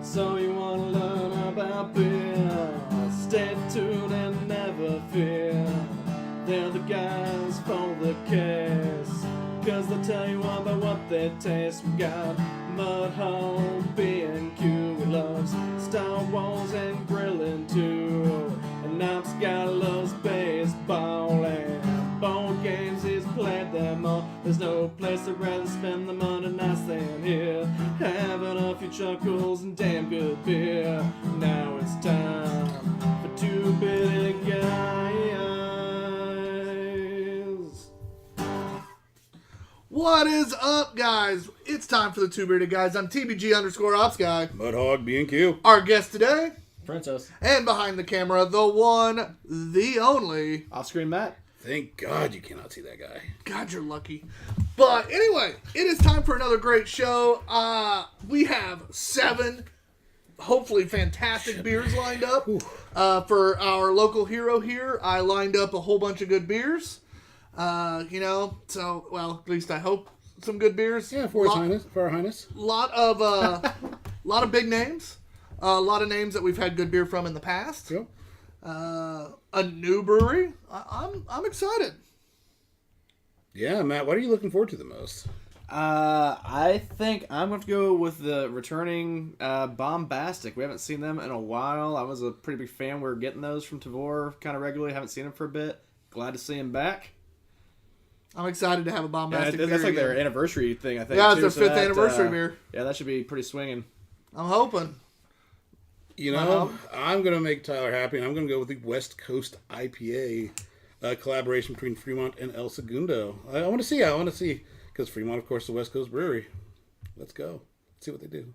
So you wanna learn about beer? Stay tuned and never fear. They're the guys for the case, 'cause they'll tell you all about what they taste. We got Mudhole, B&Q, we loves Star Wars and grilling too. And Knox got loves baseball and board games, he's played them all. There's no place I'd rather spend the money nice than here, having a few chuckles and damn good beer. Now it's time for Two Beerded Guys. What is up, guys? It's time for the Two Beerded Guys. I'm TBG_OpsGuy. Mudhog B&Q. Our guest today, Princess. and behind the camera, the one, the only. Off-screen Matt. Thank God you cannot see that guy. God, you're lucky. But anyway, it is time for another great show. We have 7, hopefully fantastic beers lined up. For our local hero here, I lined up a whole bunch of good beers. At least I hope some good beers. Yeah, for our highness. Lot of big names. A lot of names that we've had good beer from in the past. Yep. A new brewery. I'm excited. Yeah, Matt, what are you looking forward to the most? I think I'm going to go with the returning Bombastic. We haven't seen them in a while. I was a pretty big fan. We were getting those from Tavor kind of regularly. Haven't seen them for a bit. Glad to see them back. I'm excited to have a Bombastic beer. That's like again. their anniversary thing, I think. Yeah, it's their 5th anniversary beer. Yeah, that should be pretty swinging. I'm hoping. You know, I'm going to make Tyler happy, and I'm going to go with the West Coast IPA collaboration between Fremont and El Segundo. I want to see, because Fremont, of course, is the West Coast brewery. Let's go. Let's see what they do.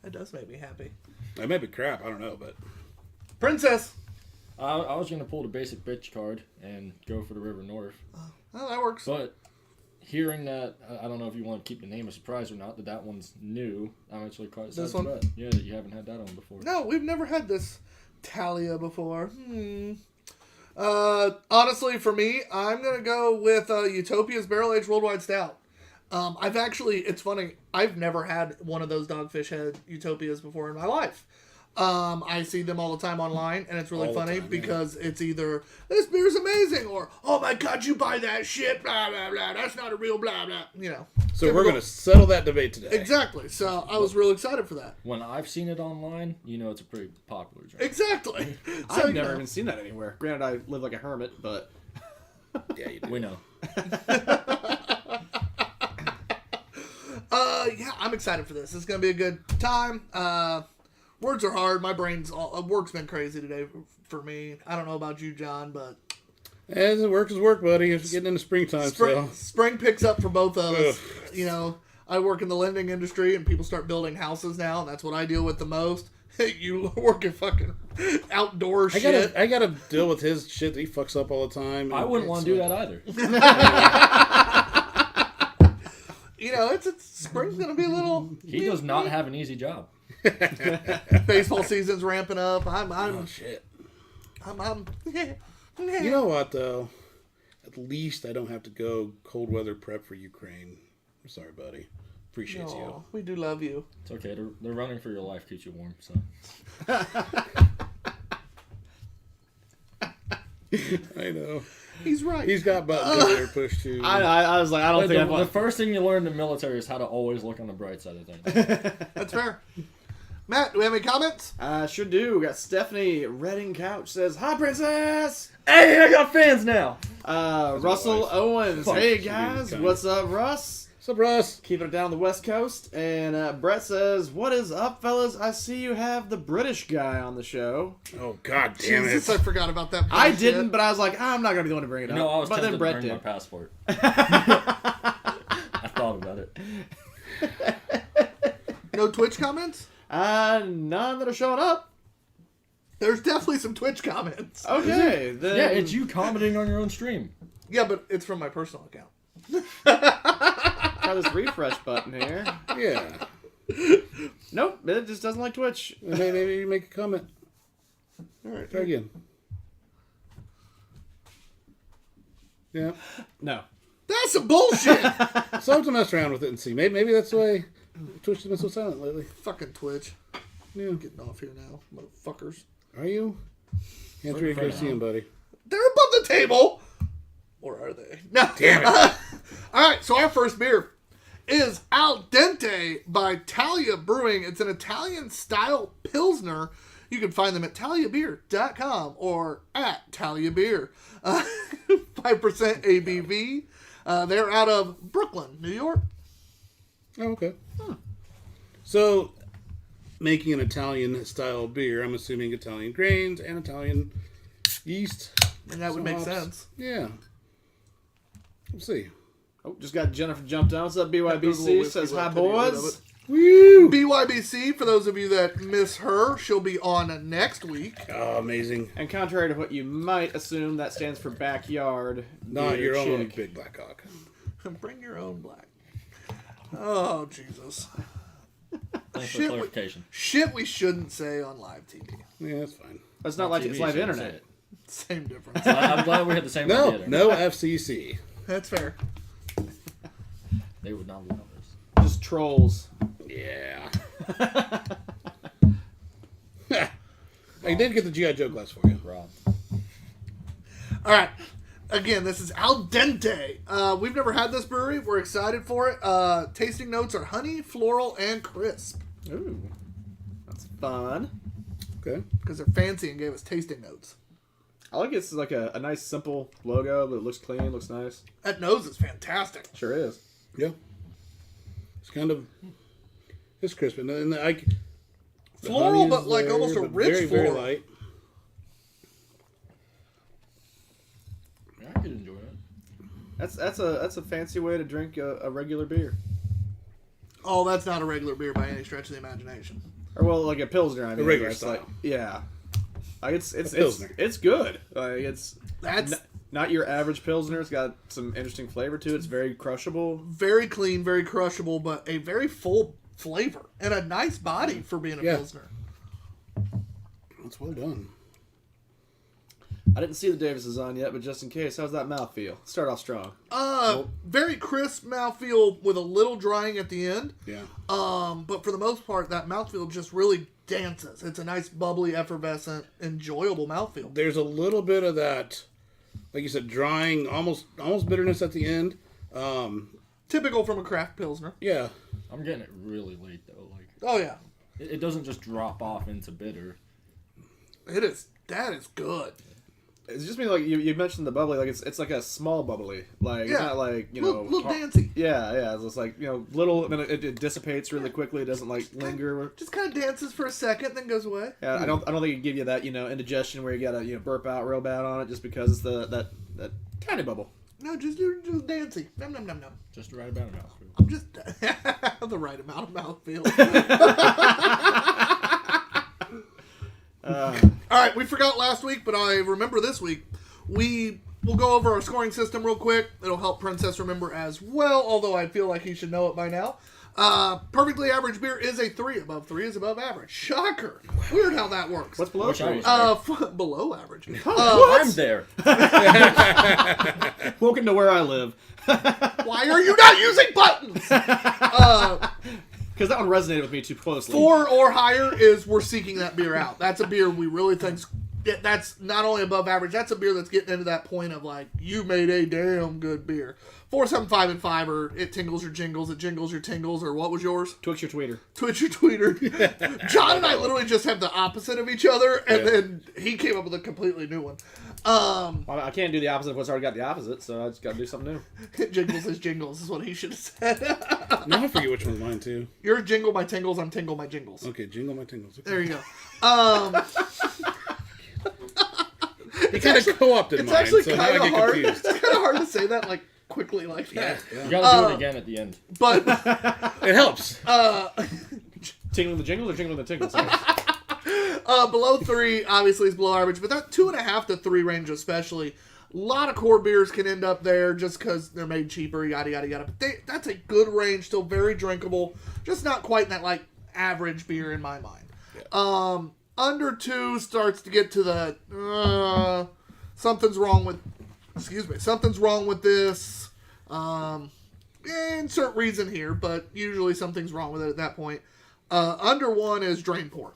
That does make me happy. I may be crap, I don't know, but... Princess. I was going to pull the basic bitch card and go for the River North. Oh, that works. But hearing that, I don't know if you want to keep the name a surprise or not, that one's new. I'm actually quite excited for that. Yeah, that you haven't had that one before. No, we've never had this Talia before. Honestly, for me, I'm going to go with Utopia's Barrel Aged Worldwide Stout. It's funny, I've never had one of those Dogfish Head Utopias before in my life. I see them all the time online, and it's really funny because it's either, this beer's amazing, or, oh my God, you buy that shit, blah, blah, blah, that's not a real blah, blah, you know. So we're going to settle that debate today. Exactly, so I was real excited for that. When I've seen it online, you know it's a pretty popular drink. Exactly. I've never even seen that anywhere. Granted, I live like a hermit, but... Yeah, you do. We know. Yeah, I'm excited for this. It's going to be a good time. Words are hard. My work's been crazy today for me. I don't know about you, John, but... As work is work, buddy. It's getting into springtime, Spring picks up for both of us. Ugh. You know, I work in the lending industry, and people start building houses now, and that's what I deal with the most. You work in fucking outdoor shit. I gotta deal with his shit that he fucks up all the time. I wouldn't want to do that either. You know, it's spring's going to be a little... He does not have an easy job. Baseball season's ramping up. Oh, shit. You know what, though? At least I don't have to go cold weather prep for Ukraine. I'm sorry, buddy. Appreciate you. We do love you. It's okay. They're running for your life, keeps you warm. So. I know. He's right. He's got buttons in there pushed too. I was like, I don't think the first thing you learn in the military is how to always look on the bright side of things. That's fair. Matt, do we have any comments? Sure do. We got Stephanie Redding Couch says, "Hi, Princess." Hey, I got fans now. Russell Owens. Fuck Hey you, guys, kind. what's up, Russ? What's up, Russ? Keeping it down on the West Coast. And Brett says, "What is up, fellas? I see you have the British guy on the show." Oh, God damn it. Jesus, I forgot about that. I didn't, but I was like, I'm not gonna be the one to bring it up. No, I was but tempted then Brett to bring did. my passport. I thought about it. No Twitch comments? None that are showing up. There's definitely some Twitch comments. Okay, then... Yeah, it's you commenting on your own stream. Yeah, but it's from my personal account. Try this refresh button here. Yeah. Nope, it just doesn't like Twitch. Maybe you make a comment. All right, Try again. Yeah. No. That's some bullshit. So I have to mess around with it and see. Maybe that's the way Twitch has been so silent lately. Fucking Twitch. Yeah. Getting off here now, motherfuckers. Are you? Hands ready to go see him, buddy. They're above the table. Or are they? No. Damn it. All right, so our first beer is Al Dente by Talia Brewing. It's an Italian-style Pilsner. You can find them at taliabeer.com or at Talia Beer. 5% ABV. They're out of Brooklyn, New York. Oh, okay. So, making an Italian-style beer, I'm assuming Italian grains and Italian yeast. And that would make hops. sense. Yeah. We'll see. Oh, just got Jennifer jumped on. What's up, There's a little BYBC? whiskey Says hi, left to get rid of boys. it. Woo! BYBC, for those of you that miss her, she'll be on next week. Oh, amazing. And contrary to what you might assume, that stands for backyard. Not beer your own chick. big black cock. Bring your own black. Oh, Jesus. Thanks for Shit, clarification. Shit we shouldn't say on live TV. Yeah, that's fine. It's not like TV, it's live shouldn't internet. say it. Same difference. I'm glad we had the same No, idea there. no FCC. That's fair. They would not want this. Just trolls. Yeah. I did get the G.I. Joe glass for you. Rob. All right. Again, this is Al Dente. We've never had this brewery. We're excited for it. Tasting notes are honey, floral, and crisp. Ooh. That's fun. Okay. Because they're fancy and gave us tasting notes. I like it's like a nice, simple logo, but it looks clean, looks nice. That nose is fantastic. Sure is. Yeah. It's kind of... It's crisp. And the Floral, honey but is like there, almost a but rich very, floral. very light. Yeah, I could enjoy it. That's a fancy way to drink a regular beer. Oh, that's not a regular beer by any stretch of the imagination. Or well, like a pilsner. I mean, regular it's style. like yeah. Like it's pilsner. it's good. Like it's That's not your average pilsner. It's got some interesting flavor to it. It's very crushable. very clean, very crushable, but a very full flavor and a nice body for being a Yeah. Pilsner. That's well done. I didn't see the Davis's on yet, but just in case, how's that mouth feel? Start off strong. Very crisp mouthfeel with a little drying at the end. Yeah. But for the most part, that mouthfeel just really dances. It's a nice, bubbly, effervescent, enjoyable mouthfeel. There's a little bit of that, like you said, drying, almost bitterness at the end. Typical from a craft Pilsner. Yeah. I'm getting it really late though. Like Oh, yeah. it doesn't just drop off into bitter. It is. That is good. It's just me like you mentioned the bubbly, like it's like a small bubbly, like it's Yeah. not like Little dancey. Yeah, it's just like little, and then it dissipates really quickly. It doesn't like linger. Just kind of dances for a second, then goes away. Yeah, I don't think it give you that indigestion where you gotta burp out real bad on it just because it's that tiny bubble. No, just dancey. Nom, nom, nom, nom. Just the right amount of mouthfeel. I'm just the right amount of mouthfeel. All right, we forgot last week, but I remember this week. We will go over our scoring system real quick. It'll help Princess remember as well, although I feel like he should know it by now. Perfectly average beer is a 3. Above 3 is above average. Shocker. Weird how that works. What's below? Wish I was three? Below average. I'm there. Welcome to where I live. Why are you not using buttons? Because that one resonated with me too closely. 4 or higher is we're seeking that beer out. That's a beer we really think's that's not only above average. That's a beer that's getting into that point of like you made a damn good beer. 4, 7, 5, and 5 or it tingles your jingles, it jingles your tingles, or what was yours? Twix your tweeter. Twitch your tweeter. John and I literally just have the opposite of each other, and then he came up with a completely new one. I can't do the opposite of what's already got the opposite, so I just got to do something new. Jingles is jingles is what he should have said. Now I forget which one's mine too. You're jingle my tingles, I'm tingle my jingles. Okay, jingle my tingles. Okay. There you go. You kind of co-opted It's mine, actually so now kind I of get hard. confused. It's kind of hard to say that like quickly like that. You gotta do it again at the end. But It helps. Tingling the jingles or tingling the tingles? Sorry. below 3 obviously is below average, but that 2.5 to 3 range especially. A lot of core beers can end up there just because they're made cheaper, yada yada yada. But that's a good range, still very drinkable, just not quite in that like average beer in my mind. Yeah. Under 2 starts to get to the something's wrong with this. Insert reason here, but usually something's wrong with it at that point. Under 1 is drain pour.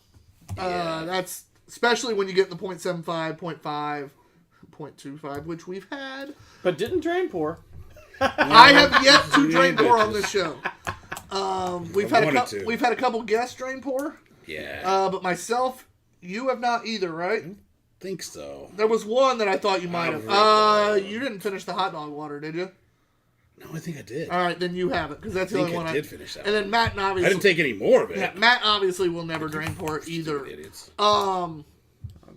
That's especially when you get in the 0.75, 0.5, 0.25, which we've had. But didn't drain pour. I have yet to drain pour on this show. We've had a couple guests drain pour. Yeah. But myself, you have not either, right? I think so. There was one that I thought you might have. You didn't finish the hot dog water, did you? No, I think I did. All right, then you have it, because that's the only one I did finish that. And then Matt, obviously, I didn't take any more of it. Yeah, Matt obviously will never drain pour either. Idiots. I've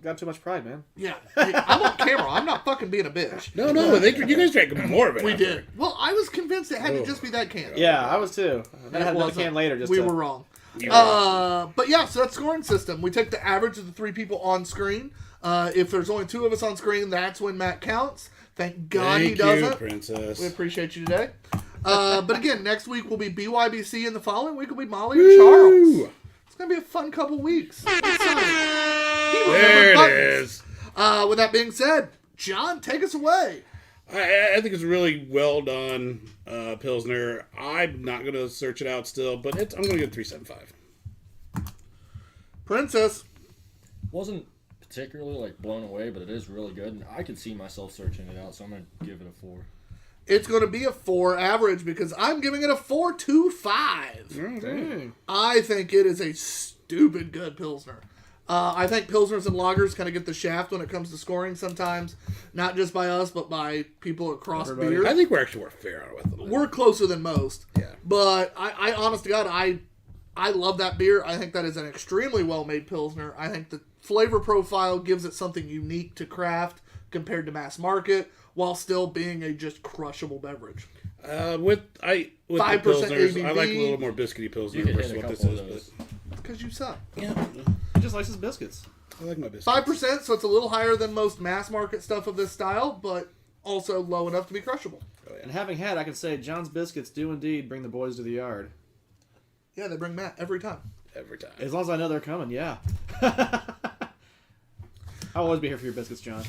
got too much pride, man. Yeah, I'm on camera. I'm not fucking being a bitch. No, you guys drank more of it. We did. Well, I was convinced it had to just be that can. Yeah, I was too. Then I had another can later. We were wrong. But yeah, so that scoring system. We take the average of the 3 people on screen. If there's only 2 of us on screen, that's when Matt counts. Thank God he doesn't. Princess. We appreciate you today. But again, next week will be BYBC, and the following week will be Molly and Charles. It's going to be a fun couple weeks. There it is. With that being said, John, take us away. I think it's a really well done Pilsner. I'm not going to search it out still, but I'm going to give it 3.75. Princess. Wasn't particularly like blown away, but it is really good, and I could see myself searching it out, so I'm going to give it a 4. It's going to be a 4 average because I'm giving it a 4.25. Dang. I think it is a stupid good Pilsner. I think Pilsners and lagers kind of get the shaft when it comes to scoring sometimes. Not just by us, but by people across beer. I think we're fair on it with them. We're closer than most. Yeah. But I honest to God, I love that beer. I think that is an extremely well-made Pilsner. I think the flavor profile gives it something unique to craft compared to mass market, while still being a just crushable beverage. With 5% the Pilsners, ABV. I like a little more biscuity Pilsner versus what this is. Because you suck. Yeah. He just likes his biscuits. I like my biscuits. 5%, so it's a little higher than most mass market stuff of this style, but also low enough to be crushable. Oh, yeah. And having had, I can say John's biscuits do indeed bring the boys to the yard. Yeah, they bring Matt every time. Every time. As long as I know they're coming, yeah. I'll always be here for your biscuits, John.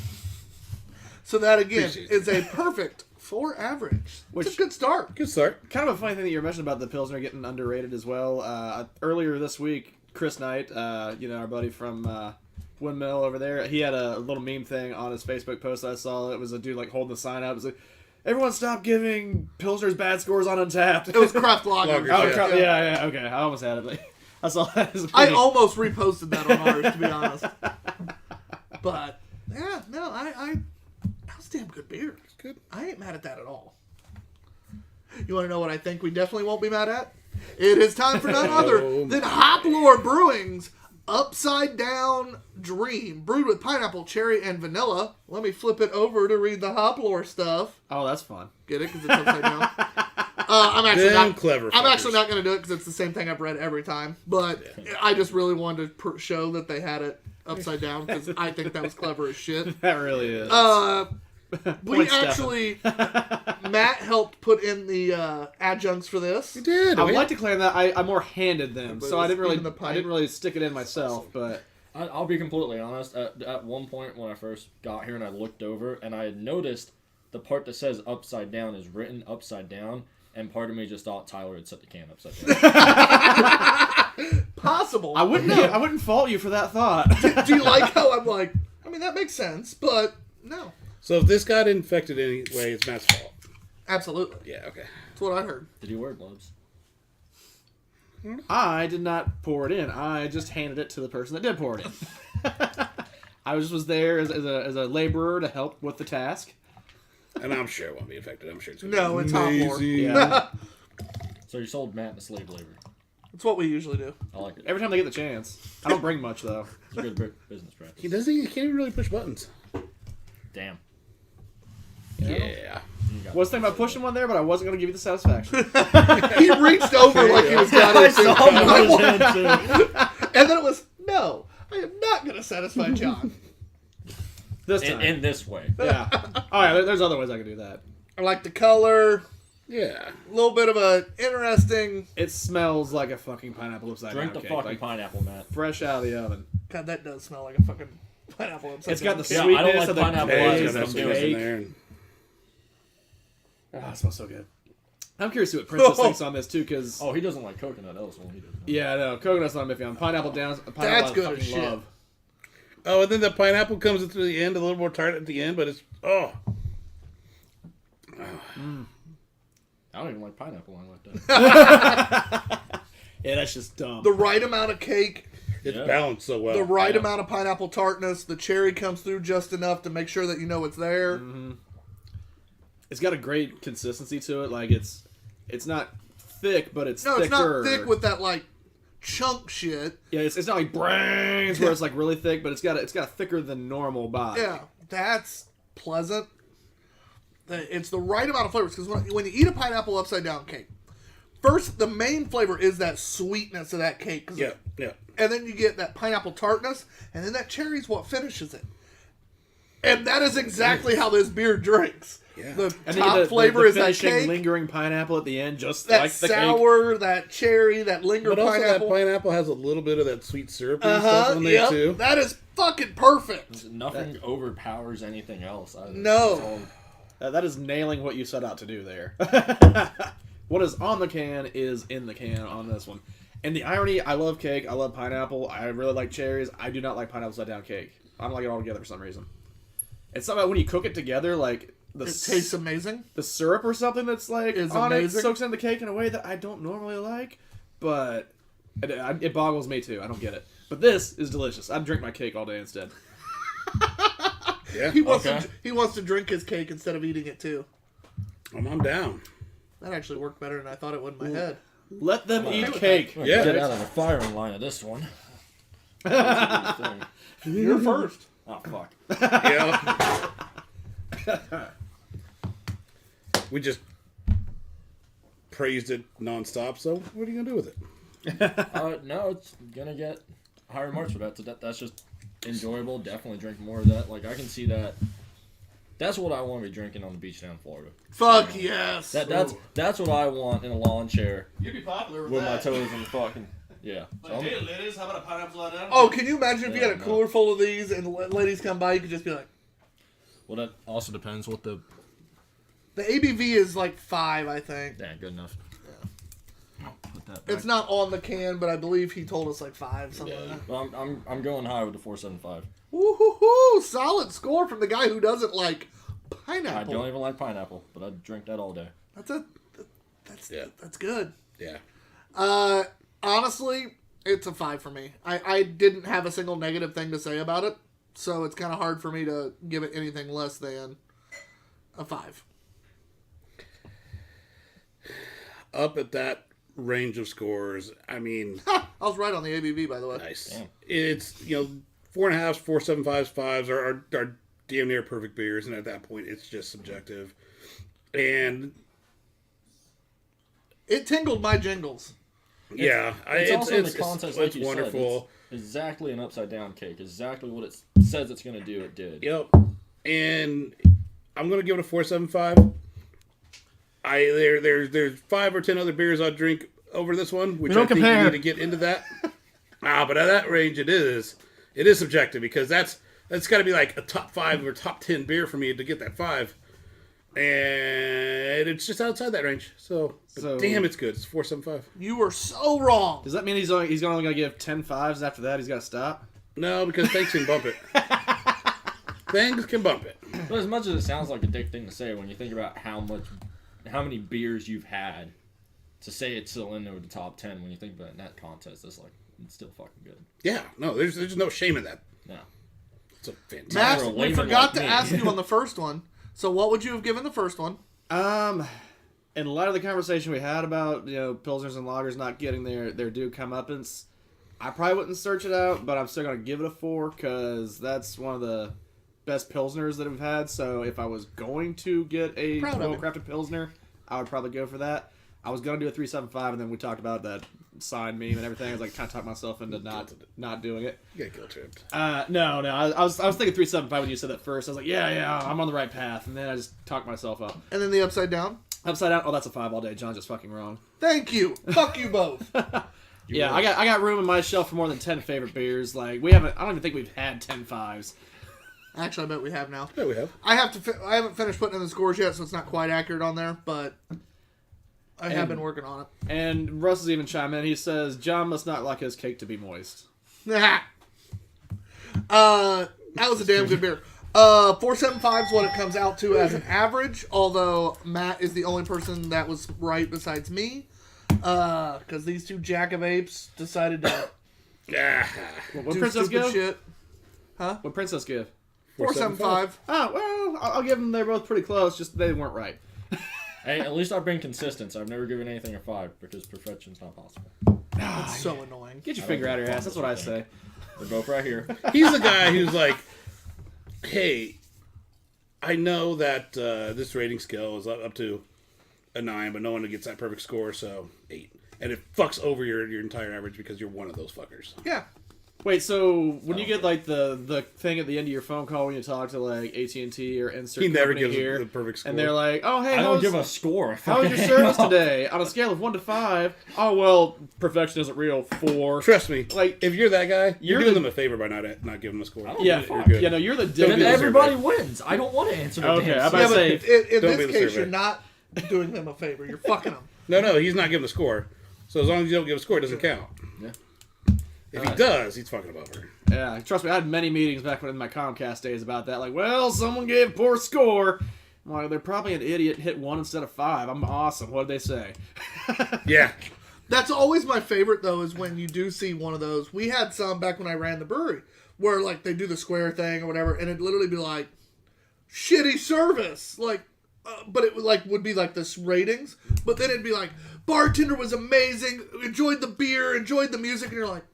So that, again, Appreciate is a perfect 4 average. It's a good start. Good start. Kind of a funny thing that you mentioned about the Pilsner getting underrated as well. Earlier this week, Chris Knight, our buddy from Windmill over there, he had a little meme thing on his Facebook post I saw. It was a dude like holding the sign up. It was like, everyone stop giving Pilsner's bad scores on Untapped. It was Craft Lager. Yeah, okay. I almost had it. I saw that. I almost reposted that on ours, to be honest. But, yeah, no, that was damn good beer. Good. I ain't mad at that at all. You want to know what I think we definitely won't be mad at? It is time for none other than Hop Lore Brewing's Upside Down Dream, brewed with pineapple, cherry, and vanilla. Let me flip it over to read the Hop Lore stuff. Oh, that's fun. Get it? Because it's upside down. I'm actually not going to do it because it's the same thing I've read every time. But I just really wanted to show that they had it upside down because I think that was clever as shit. That really is. Matt helped put in the adjuncts for this. You did. I would like to claim that I more handed them, But so I didn't even really stick it in myself. But I'll be completely honest. At one point when I first got here and I looked over and I had noticed the part that says upside down is written upside down, and part of me just thought Tyler had set the can upside down. Possible. I wouldn't fault you for that thought. Do you like how I'm like, I mean, that makes sense, but no. So if this got infected anyway, it's Matt's fault. Absolutely. Yeah, okay. That's what I heard. Did you wear gloves? I did not pour it in. I just handed it to the person that did pour it in. I was there as a laborer to help with the task. And I'm sure it won't be infected. I'm sure it's No, it's Hop Lore. Yeah. So you sold Matt the slave labor. That's what we usually do. I like it. Every time they get the chance. I don't bring much though. It's a good business practice. He can't even really push buttons. Damn. Yeah. Was thinking about pushing one there, but I wasn't going to give you the satisfaction. He reached over like he was got it. And then it was, no, I am not going to satisfy John. This time. In this way. Yeah. Oh, yeah, there's other ways I can do that. I like the color. Yeah. A little bit of a interesting. It smells like a fucking pineapple upside Drink down the cake. fucking Like, pineapple, Matt. fresh out of the oven. God, that does smell like a fucking pineapple upside It's got down the cake. Yeah, sweetness I don't like of the pineapple taste either, He's of got the that sweetness in cake. there. And Oh, it smells so good. I'm curious to see what Princess thinks on this too, because Oh, he doesn't like coconut. That was one he doesn't. yeah, no, coconut's not iffy on pineapple down. Pineapple That's I good fucking as shit. love. Oh, and then the pineapple comes into the end, a little more tart at the end, but it's I don't even like pineapple. I like that. Yeah, that's just dumb. The right amount of cake, it's Yeah. balanced so well. the right amount of pineapple tartness, the cherry comes through just enough to make sure that you know it's there. It's got a great consistency to it. Like it's not thick, but it's No, thicker. it's not thick with that like chunk shit. Yeah, it's not like brains where it's like really thick, but it's got a thicker than normal body. Yeah, that's pleasant. It's the right amount of flavors because when you eat a pineapple upside down cake, first the main flavor is that sweetness of that cake. Yeah. And then you get that pineapple tartness, and then that cherry's what finishes it. And that is exactly how this beer drinks. Yeah. The And then top flavor is that finishing cake, lingering pineapple at the end, just that like the cake. sour, that cherry, that lingering But also pineapple. that pineapple has a little bit of that sweet syrup and stuff in there too. That is fucking perfect. Nothing overpowers anything else. No. It's all- That is nailing what you set out to do there. What is on the can is in the can on this one. And the irony, I love cake, I love pineapple, I really like cherries. I do not like pineapple upside down cake. I don't like it all together for some reason. It's something about when you cook it together, like It tastes amazing. the syrup or something that's like It's on amazing. it soaks into the cake in a way that I don't normally like, but it boggles me too. I don't get it. But this is delicious. I'd drink my cake all day instead. Yeah. He wants Okay. he wants to drink his cake instead of eating it too. I'm down. That actually worked better than I thought it would in my head. Let them eat with cake. I'm Yeah. gonna get out of the firing line of this one. You're first. Oh fuck. Yeah. We just praised it nonstop. So what are you gonna do with it? No, it's gonna get higher marks for that. So that's just enjoyable. Definitely drink more of that. Like I can see that. That's what I want to be drinking on the beach down in Florida. Fuck yes. That's what I want in a lawn chair You'd be popular with my toes in the fucking yeah. So I'm- hey, ladies, how about a pineapple slide down? Oh, can you imagine if you Yeah, had a no. cooler full of these and ladies come by, you could just be like, well, that also depends what the the ABV is like 5, I think. yeah, good enough. Put that back. It's not on the can, but I believe he told us like 5, something like that. Well, I'm going high with the 4.75. Woo-hoo-hoo! Solid score from the guy who doesn't like I pineapple. don't even like pineapple, but I'd drink that all day. That's good. Yeah. Honestly, it's a 5 for me. I didn't have a single negative thing to say about it, so it's kind of hard for me to give it anything less than a 5. Up at that range of scores, I mean, I was right on the ABV, by the way. nice. Damn. It's 4.5s, 4.75s, 5s are damn near perfect beers, and at that point, it's just subjective. And It tingled my jingles. yeah, It's also in the context, like it's you wonderful. said. It's exactly an upside down cake. Exactly what it says it's going to do. It did. Yep. And I'm gonna give it a 4.75. There's 5 or 10 other beers I'd drink over this one, which I think we need to get into that. But at that range, it is subjective because that's got to be like a top 5 or top 10 beer for me to get that 5, and it's just outside that range. So damn, it's good. It's 4.75. You were so wrong. Does that mean he's only going to give 10 5s after that? He's got to stop? No, because things can bump it. Things can bump it. But as much as it sounds like a dick thing to say, when you think about how many beers you've had, to say it's still in there with the top 10, when you think about it in that context, it's still fucking good. Yeah, no, there's no shame in that. No. It's a fantastic. Matt, for a we layman forgot like to me. ask you on the first one. So what would you have given the first one? In light of the conversation we had about pilsners and lagers not getting their due comeuppance, I probably wouldn't search it out, but I'm still gonna give it a 4 because that's one of the best pilsners that we've had. So if I was going to get a Proud of well it. crafted pilsner, I would probably go for that. I was gonna do a 3.75, and then we talked about that sign meme and everything. I was like, kind of talked myself into not doing it. You got guilt tripped. No. I was thinking 3.75 when you said that first. I was like, yeah, I'm on the right path, and then I just talked myself up. And then the upside down? Upside down. Oh, that's a 5 all day. John's just fucking wrong. Thank you. Fuck you both. Yeah, I got room in my shelf for more than 10 favorite beers. Like I don't even think we've had 10 5s. Actually, I bet we have now. Yeah, we have. I haven't finished putting in the scores yet, so it's not quite accurate on there. But I have been working on it. And Russ is even chiming in. He says, John must not like his cake to be moist. That was a damn good beer. 4.75 is what it comes out to as an average, although Matt is the only person that was right besides me. Because these two jack of apes decided to What do Princess stupid give? shit. What Princess give? 4.75. Oh, well, I'll give them. They're both pretty close. Just they weren't right. Hey, at least I've been consistent. So I've never given anything a 5 because perfection's not possible. That's so annoying. Get your finger out of your ass. That's what I say. They're both right here. He's the guy who's like, hey, I know that this rating scale is up to a 9, but no one gets that perfect score, so 8. And it fucks over your entire average because you're one of those fuckers. Yeah. Wait, so when you get like the thing at the end of your phone call when you talk to like AT&T or insert He never company gives here, the perfect score. and they're like, "Oh, hey, I don't give a score. how was your service today on a scale of 1 to 5?" Oh, well, perfection isn't real. 4. Trust me, Like, if you're that guy, you're you're doing the- them a favor by not giving them a score. Yeah, You're good. yeah, no, you're the Then dick. everybody wins. I don't want to answer the Okay, damn I'm survey. about to Yeah, say, but in don't be this the case, survey. you're not doing them a favor. You're fucking them. No, he's not giving a score. So as long as you don't give a score, it doesn't count. Yeah. If he does, he's fucking them over. yeah, trust me, I had many meetings back when in my Comcast days about that. Like, well, someone gave poor score. I'm like, they're probably an idiot. Hit 1 instead of 5. I'm awesome. What did they say? Yeah. That's always my favorite, though, is when you do see one of those. We had some back when I ran the brewery where, like, they do the square thing or whatever, and it'd literally be like, shitty service. Like, but it would, like, would be like this ratings. But then it'd be like, bartender was amazing, enjoyed the beer, enjoyed the music, and you're like,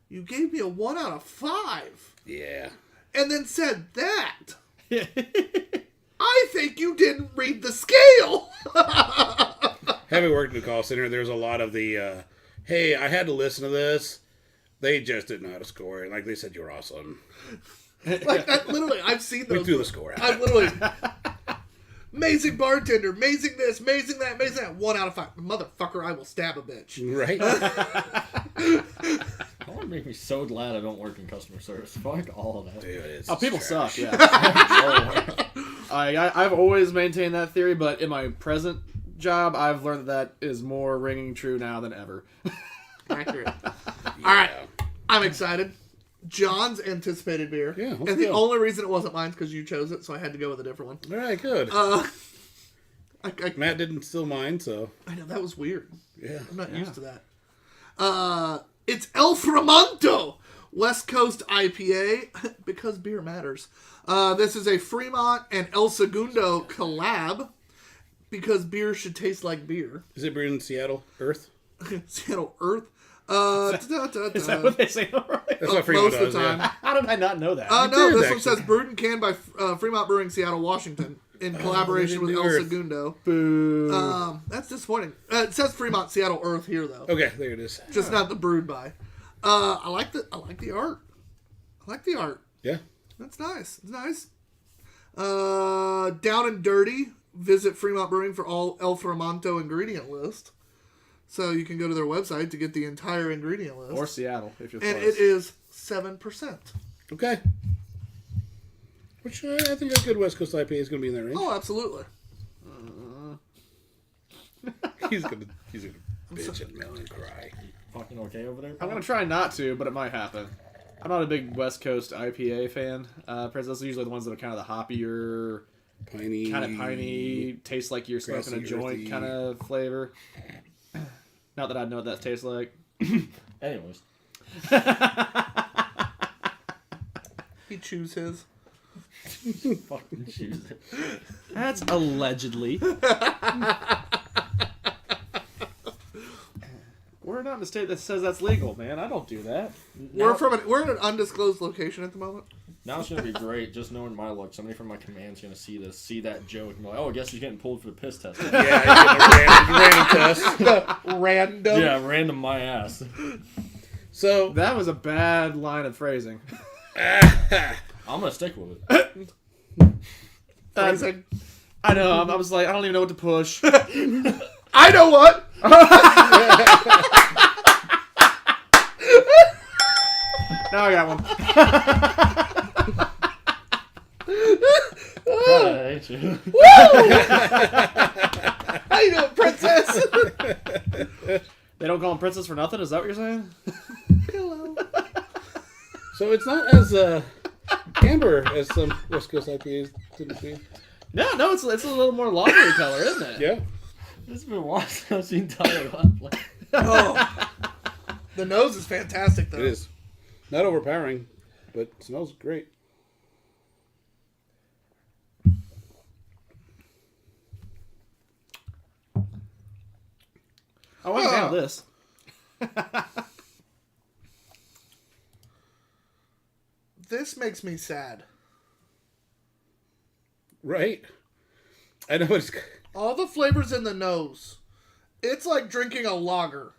you gave me a 1 out of 5. Yeah. And then said that. I think you didn't read the scale. Having worked in the call center, there's a lot of the, hey, I had to listen to this. They just didn't know how to score. Like they said, you're awesome. Like that, literally, I've seen those. We threw the score out. I've literally, amazing bartender, amazing this, amazing that, amazing that. 1 out of 5. Motherfucker, I will stab a bitch. Right? That would make me so glad I don't work in customer service. Fuck all of that. Dude, it's Oh, people trash. suck, yeah. Oh, I've always maintained that theory, but in my present job, I've learned that is more ringing true now than ever. Accurate. All right, I'm excited. John's anticipated beer. Yeah, let's and the go. only reason it wasn't mine is because you chose it, so I had to go with a different one. All right, good. I Matt didn't steal mine, so know, that was weird. yeah. I'm not used to that. It's El Framonto West Coast IPA because beer matters. This is a Fremont and El Segundo collab because beer should taste like beer. Is it brewed in Seattle, Earth? Seattle Earth. Is that what they say? That's what Fremont Most does. of the time. Yeah. How did I not know that? No, did, this one actually. says brewed and canned by Fremont Brewing, Seattle, Washington, in collaboration with El Earth. Segundo. Boo. That's disappointing. It says Fremont, Seattle, Earth here though. Okay, there it is. Just not the brewed by. I like the art. I like the art. Yeah. That's nice. It's nice. Down and Dirty. Visit Fremont Brewing for all El Framonto ingredient list. So you can go to their website to get the entire ingredient list. Or Seattle, if you're and close. it is 7%. Okay. Which I think a good West Coast IPA is going to be in that range. Oh, absolutely. He's gonna bitch and moan and cry. fucking okay over there? I'm going to try not to, but it might happen. I'm not a big West Coast IPA fan. Those are usually the ones that are kind of the hoppier, Piney. kind of piney, tastes like you're smoking a Grassy, joint earthy. kind of flavor. Not that I know what that tastes like. Anyways. He chews his. Fucking choose it. That's allegedly. We're not in a state that says that's legal, man. I don't do that. We're in an undisclosed location at the moment. Now it's gonna be great, just knowing my luck. Somebody from my command's gonna see this, see that joke, and be like, "Oh, I guess he's getting pulled for the piss test." Yeah, he's getting a random test. Random. Yeah, random my ass. So That was a bad line of phrasing. I'm gonna stick with it. Phrasing. I know. I was like, I don't even know what to push. I know what. Now I got one. God, I hate you. I you doing, princess? They don't call them princess for nothing? Is that what you're saying? Hello. So it's not as amber as some West Coast IPAs tend to be. No, it's a little more lagery color, isn't it? Yeah. It's been a while since I've seen Tyler Hunt. Oh. The nose is fantastic, though. It is. Not overpowering, but it smells great. I want to nail this. This makes me sad. Right. I know it's... All the flavors in the nose. It's like drinking a lager.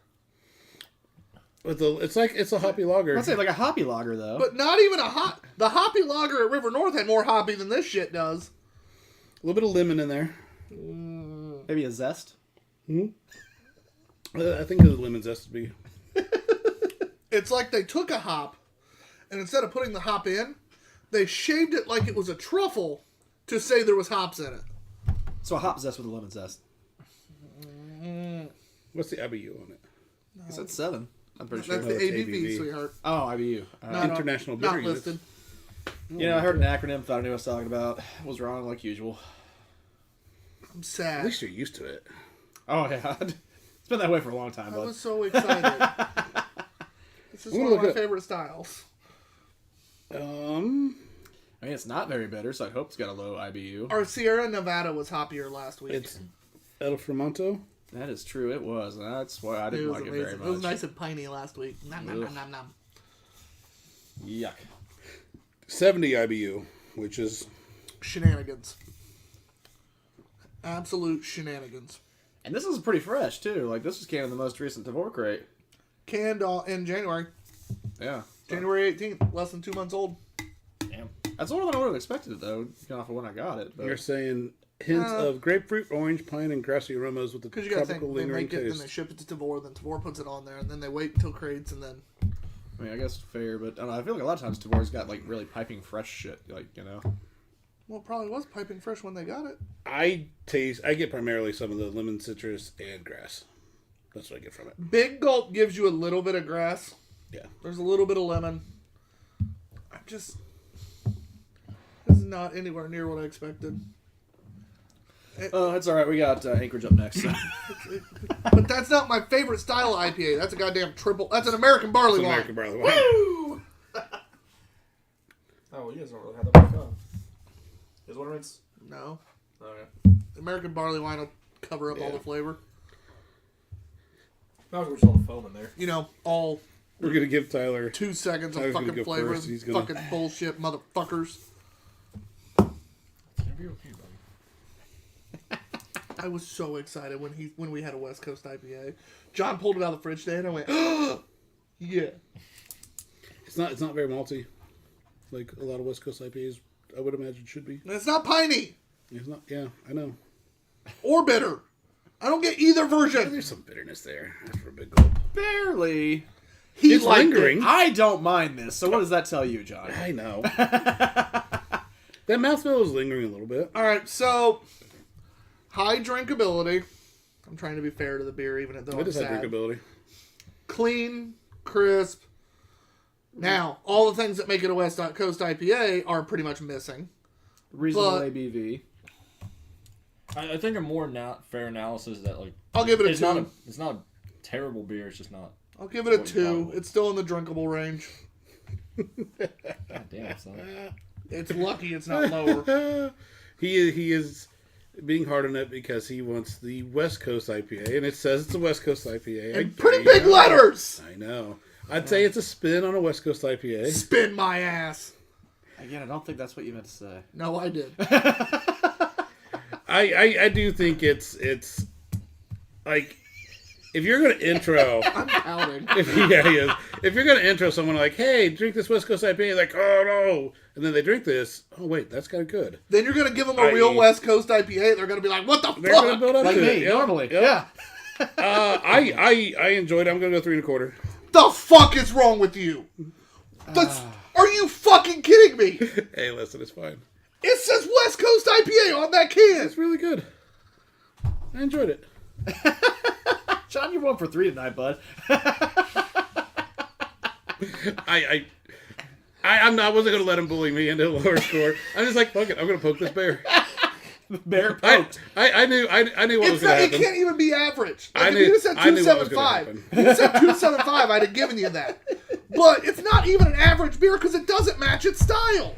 It's a hoppy lager. I'd say like a hoppy lager, though. But not even a hot... The hoppy lager at River North had more hoppy than this shit does. A little bit of lemon in there. Maybe a zest. I think the lemon zest would be... It's like they took a hop, and instead of putting the hop in, they shaved it like it was a truffle to say there was hops in it. So a hop zest with a lemon zest. What's the IBU on it? Is that 7? I'm pretty sure. That's the it's ABV, ABV. sweetheart. Oh, IBU. No, International not Bitter Units. listed. You know, I heard an acronym, thought I knew what I was talking about. Was wrong like usual. I'm At sad. least you're used to it. Oh, yeah. It's been that way for a long time, I bud. was so excited. This is I'm one gonna of my look at- favorite styles. I mean, it's not very bitter, so I hope it's got a low IBU. Our Sierra Nevada was hoppier last week. It's El Fermento. That is true, it was. And that's why I didn't was like it amazing. very much. It was nice and piney last week. Nom, nom, nom, nom, nom. Yuck. 70 IBU, which is... Shenanigans. Absolute shenanigans. And this is pretty fresh, too. Like, this was canned in the most recent Tavor crate. Canned in January. Yeah. January 18th. Less than 2 months old. Damn. That's older than I would have expected it, though, going off of when I got it. But You're saying hints of grapefruit, orange, pine, and grassy aromas with the Because you gotta tropical think, they lingering make it, then taste. they ship it to Tavor, then Tavor puts it on there, and then they wait until crates, and then... I mean, I guess fair, but I don't know. I feel like a lot of times Tavor's got, like, really piping fresh shit, like, you know. Well, it probably was piping fresh when they got it. I get primarily some of the lemon, citrus, and grass. That's what I get from it. Big Gulp gives you a little bit of grass. Yeah. There's a little bit of lemon. I'm just... This is not anywhere near what I expected. Oh, it's alright. We got Anchorage up next. So. But that's not my favorite style of IPA. That's a goddamn triple... That's an American barley It's wine. American barley wine. Woo! Oh, you guys don't really have that much fun. Is what it's. No. Okay. American barley wine will cover up all Yeah. the flavor. That was all the foam in there. You know, all We're going to give Tyler... 2 seconds of Tyler's gonna fucking go flavors. first. He's gonna- Fucking bullshit, motherfuckers. It's gonna be okay, buddy. I was so excited when we had a West Coast IPA. John pulled it out of the fridge today, and I went, yeah. It's not very malty, like a lot of West Coast IPAs, I would imagine should be. And it's not piney It's not. Yeah, I know. or bitter. I don't get either version. There's some bitterness there after a big gulp. Barely. He It's liked lingering. it. I don't mind this. So what does that tell you, John? I know. That mouthfeel is lingering a little bit. All right, so high drinkability. I'm trying to be fair to the beer, even though It I'm is high sad. drinkability. Clean, crisp. Now, all the things that make it a West Coast IPA are pretty much missing. Reasonable But- ABV. I think a more fair analysis is that like I'll give it a it's 2. it's not a terrible beer. It's just not. I'll give it a what you thought it 2. was. It's still in the drinkable range. God damn, son. It's lucky it's not lower. He is being hard on it because he wants the West Coast IPA, and it says it's a West Coast IPA. And pretty big letters! I know. I'd say it's a spin on a West Coast IPA. Spin my ass. Again, I don't think that's what you meant to say. No, I did. I do think it's like if you're gonna intro I'm pouting. if you're gonna intro someone like, hey, drink this West Coast IPA, like, oh no, and then they drink this, oh wait, that's kind of good. Then you're going to give them a real West Coast IPA. They're going to be like, what the They're gonna fuck? build up Like to me, it. Yep, normally. yep. Yeah. I enjoyed it. I'm gonna go 3 1/4. The fuck is wrong with you? Are you fucking kidding me? Hey, listen, it's fine. It says West Coast IPA on that can. It's really good. I enjoyed it. John, you're 1 for 3 tonight, bud. I wasn't gonna let him bully me into a lower score. I'm just like, fuck it, I'm gonna poke this bear. Bear poked. I knew what was gonna happen. It can't even be average. I Like, knew- if you said I knew what was gonna 275, happen. if you said 275, I'd have given you that. But it's not even an average beer because it doesn't match its style.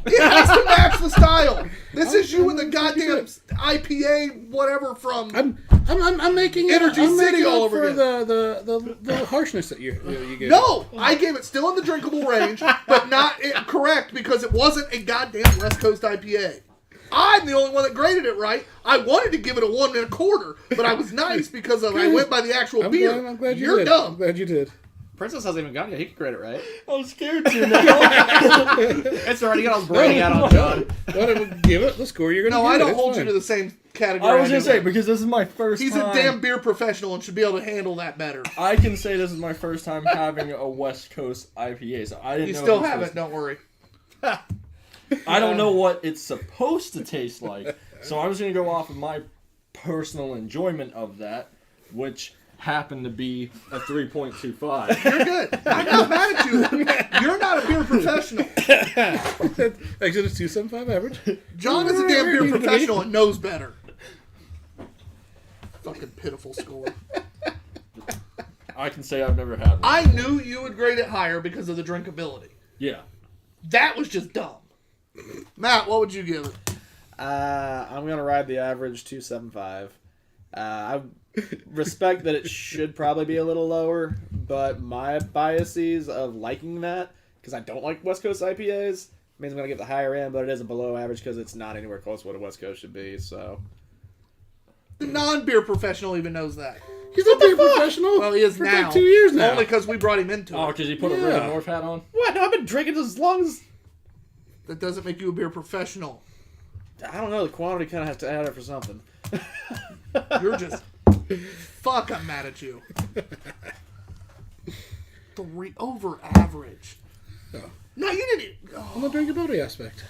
It has to match the style. This is you and the goddamn IPA, whatever from. I'm making Energy I'm City making all up over for again. the harshness that you gave. No, I gave it still in the drinkable range, but not correct because it wasn't a goddamn West Coast IPA. I'm the only one that graded it right. I wanted to give it a 1 1/4, but I was nice because I went by the actual beer. I'm glad You're did. dumb. I'm glad you did. Princess hasn't even gone yet. He can grade it right. I'm scared to now. It's already got all his brainy out on John. Give it the score you're gonna No, give I don't it. It's hold you fine. to the same category. I was gonna do. say, because this is my first He's time. a damn beer professional and should be able to handle that better. I can say this is my first time having a West Coast IPA, so I didn't You know. still if this have was- it, don't worry. I don't know what it's supposed to taste like, so I'm just gonna go off of my personal enjoyment of that, which happened to be a 3.25. You're good. I'm not mad at you. You're not a beer professional. Exit is 275 average. John is a damn beer professional and knows better. Fucking pitiful score. I can say I've never had one. I knew you would grade it higher because of the drinkability. Yeah. That was just dumb. Matt, what would you give it? I'm going to ride the average 275. I respect that it should probably be a little lower, but my biases of liking that, because I don't like West Coast IPAs, means I'm going to give the higher end, but it is a below average because it's not anywhere close to what a West Coast should be, so... The non-beer professional even knows that. He's a beer professional. Well, he is for now. like 2 years now. Only because we brought him into Oh, it. because he put a Yeah. River North hat on? What? No, I've been drinking as long as... That doesn't make you a beer professional. I don't know, the quantity kind of has to add up for something. You're just... Fuck, I'm mad at you. 3 over average. Oh. No, you didn't... Oh. On the drinkability aspect.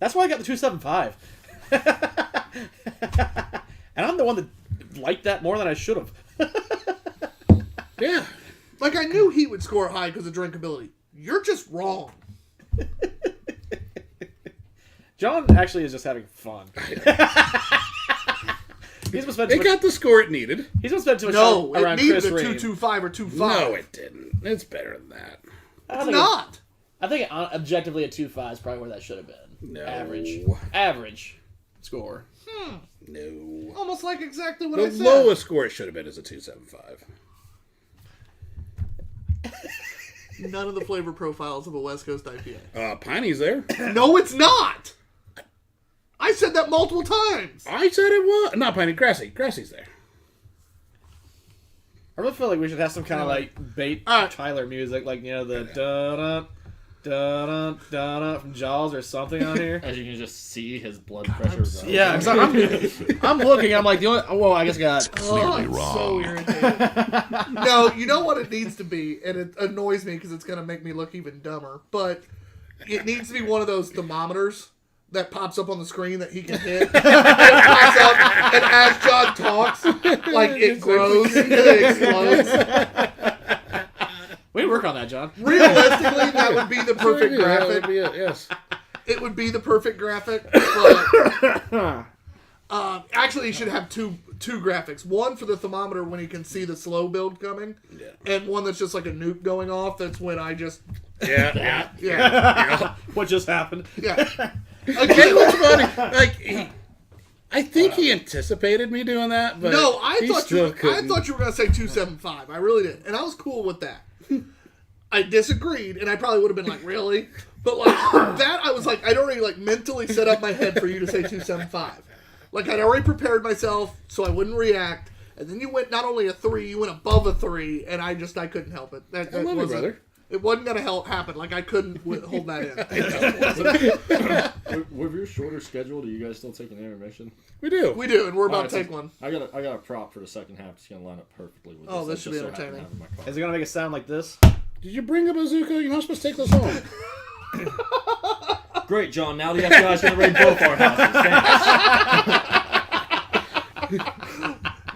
That's why I got the 275. And I'm the one that liked that more than I should have. Yeah. Like, I knew he would score high because of drinkability. You're just wrong. John actually is just having fun. He's been spending It got the score it needed. He's been spending too much No, time it around needed Chris a Reed. 225 or 25. No, it didn't. It's better than that. It's not. I think objectively a 2.5 is probably where that should have been. No. Average score. No. Almost like exactly what The I said. lowest score it should have been is a 275. None of the flavor profiles of a West Coast IPA. Piney's there. No, it's not. I said that multiple times. I said it was. Not Piney. Grassy. Grassy's there. I really feel like we should have some kind of like bait Alright. Tyler music, like, you know, the da da da from Jaws or something on here. As you can just see, his blood pressure is up. Yeah, 'cause I'm looking. I'm like, the only. Well, I guess I got. I'm so irritated. No, you know what it needs to be, and it annoys me because it's going to make me look even dumber, but it needs to be one of those thermometers that pops up on the screen that he can hit. It pops up, and as John talks, like, it grows and it explodes. We can work on that, John. Realistically, that would be the perfect Yeah, that graphic. would be it, yes. It would be the perfect graphic, but actually, he should have two graphics. One for the thermometer when he can see the slow build coming, and one that's just like a nuke going off. That's when I just Yeah. What just happened? yeah. It Again, was funny. Like, I think he anticipated me doing that, but no, I he thought still couldn't. you were gonna say 275. I really did, and I was cool with that. I disagreed, and I probably would have been like, really? But like that, I was like, I'd already like mentally set up my head for you to say 275. Like, I'd already prepared myself so I wouldn't react. And then you went not only a 3, you went above a 3, and I couldn't help it. That I love you, wasn't, brother. It wasn't gonna happen. Like, I couldn't hold that in. With your shorter schedule, do you guys still take an intermission? We do. We do, and we're about Alright, to take one. I got a prop for the second half. It's gonna line up perfectly with this. Oh, this I should just be so happen to entertaining. have in my car. Is it gonna make it sound like this? Did you bring a bazooka? You're not supposed to take this home. Great, John. Now the FBI's going to raid both our houses. Thanks.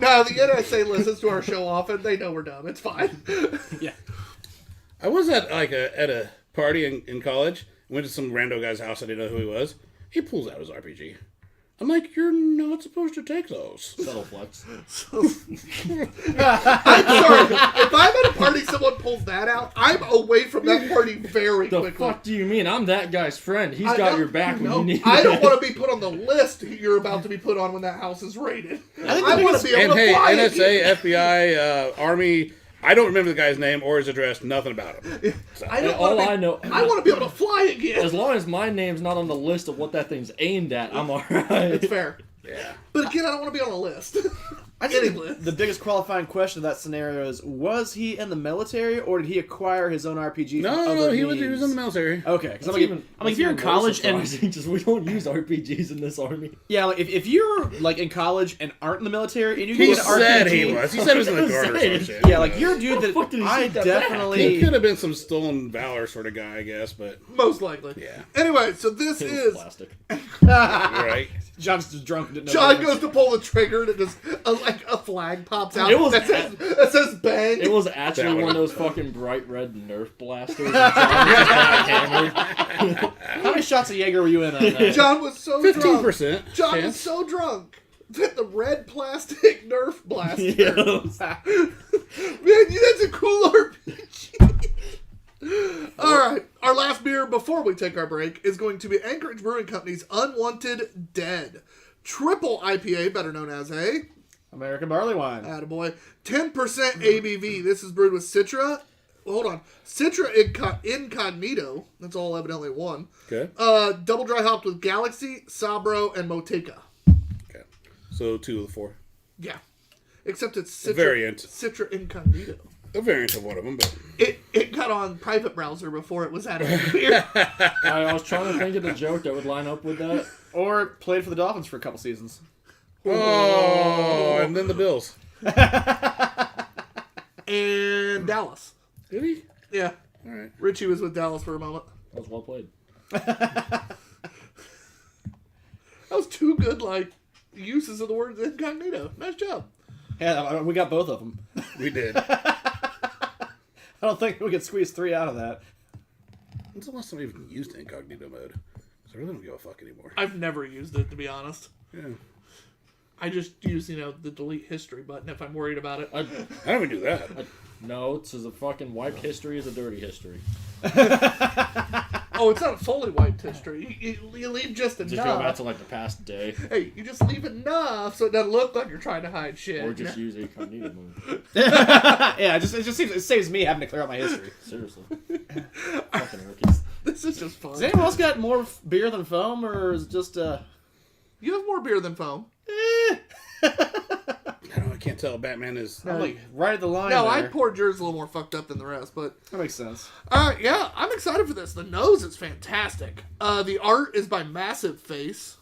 No, the NSA listens to our show often. They know we're dumb. It's fine. Yeah. I was at a party in college. Went to some rando guy's house. I didn't know who he was. He pulls out his RPG. I'm like, you're not supposed to take those. Subtle flex. I'm sorry. If I'm at a party, someone pulls that out, I'm away from that party very The quickly. fuck do you mean? I'm that guy's friend. He's got your back when you need I don't it. want to be put on the list you're about to be put on when that house is raided. I think I want to be able And to hey, fly NSA, FBI, Army, I don't remember the guy's name or his address, nothing about him. So. I don't All wanna I know, I want to be able to fly again. as long as my name's not on the list of what that thing's aimed at, I'm alright. It's fair. Yeah. But again, I don't want to be on a list. I Any think list. the biggest qualifying question of that scenario is: was he in the military, or did he acquire his own RPG? from No, other he was means? in the military. Okay, because I'm like, if you're in more college and surprising, just we don't use RPGs in this army. yeah, like if you're like in college and aren't in the military and you He get an said RPG, he was. He said he was in the guard or some shit. yeah, like you're a dude fuck did that he I shoot that back? He definitely. could have been some stolen valor sort of guy, I guess, but Most likely. yeah. Anyway, so this It was is... plastic. Right. John's just drunk and didn't know. John the goes difference. to pull the trigger and it just like a flag pops out It was- that says bang. It was actually That one one. of those fucking bright red Nerf blasters. And John was just hammered. How many shots of Jaeger were you in on that? John was so drunk. 15%. John was chance. so drunk that the red plastic Nerf blaster. Yes. Man, that's a cool RPG. All right, our last beer before we take our break is going to be Anchorage Brewing Company's Unwanted Dead Triple IPA, better known as a American barley wine. attaboy, 10% ABV. This is brewed with Citra. Hold on, Citra Incognito. That's all evidently one. Okay. Double dry hopped with Galaxy, Sabro, and Moteca. Okay. So 2 of the 4. Yeah, except it's Citra, A variant. Citra Incognito. A variant of one of them, but It got on private browser before it was added to the beer. I was trying to think of the joke that would line up with that. Or played for the Dolphins for a couple seasons. oh, and then the Bills. And Dallas. Did he? Yeah, All right. Richie was with Dallas for a moment. That was well played. That was two good, uses of the words incognito. Nice job. Yeah, we got both of them. We did. I don't think we could squeeze 3 out of that. When's the last time we even used incognito mode? So I really don't give a fuck anymore. I've never used it, to be honest. Yeah. I just use, the delete history button if I'm worried about it. I don't even do that. No, it's a fucking wiped history is a dirty history. Oh, it's not a fully wiped history. You leave just enough. Just go back to the past day. Hey, you just leave enough so it doesn't look like you're trying to hide shit. Or just use incognito mode. Yeah, it saves me having to clear out my history. Seriously. Fucking rookies. This is just fun. Has anyone else got more beer than foam, or is it just You have more beer than foam. I don't know. I can't tell. Batman is. I'm like right at the line. No, there. I poured yours a little more fucked up than the rest, but That makes sense. yeah, I'm excited for this. The nose is fantastic. The art is by Massive Face.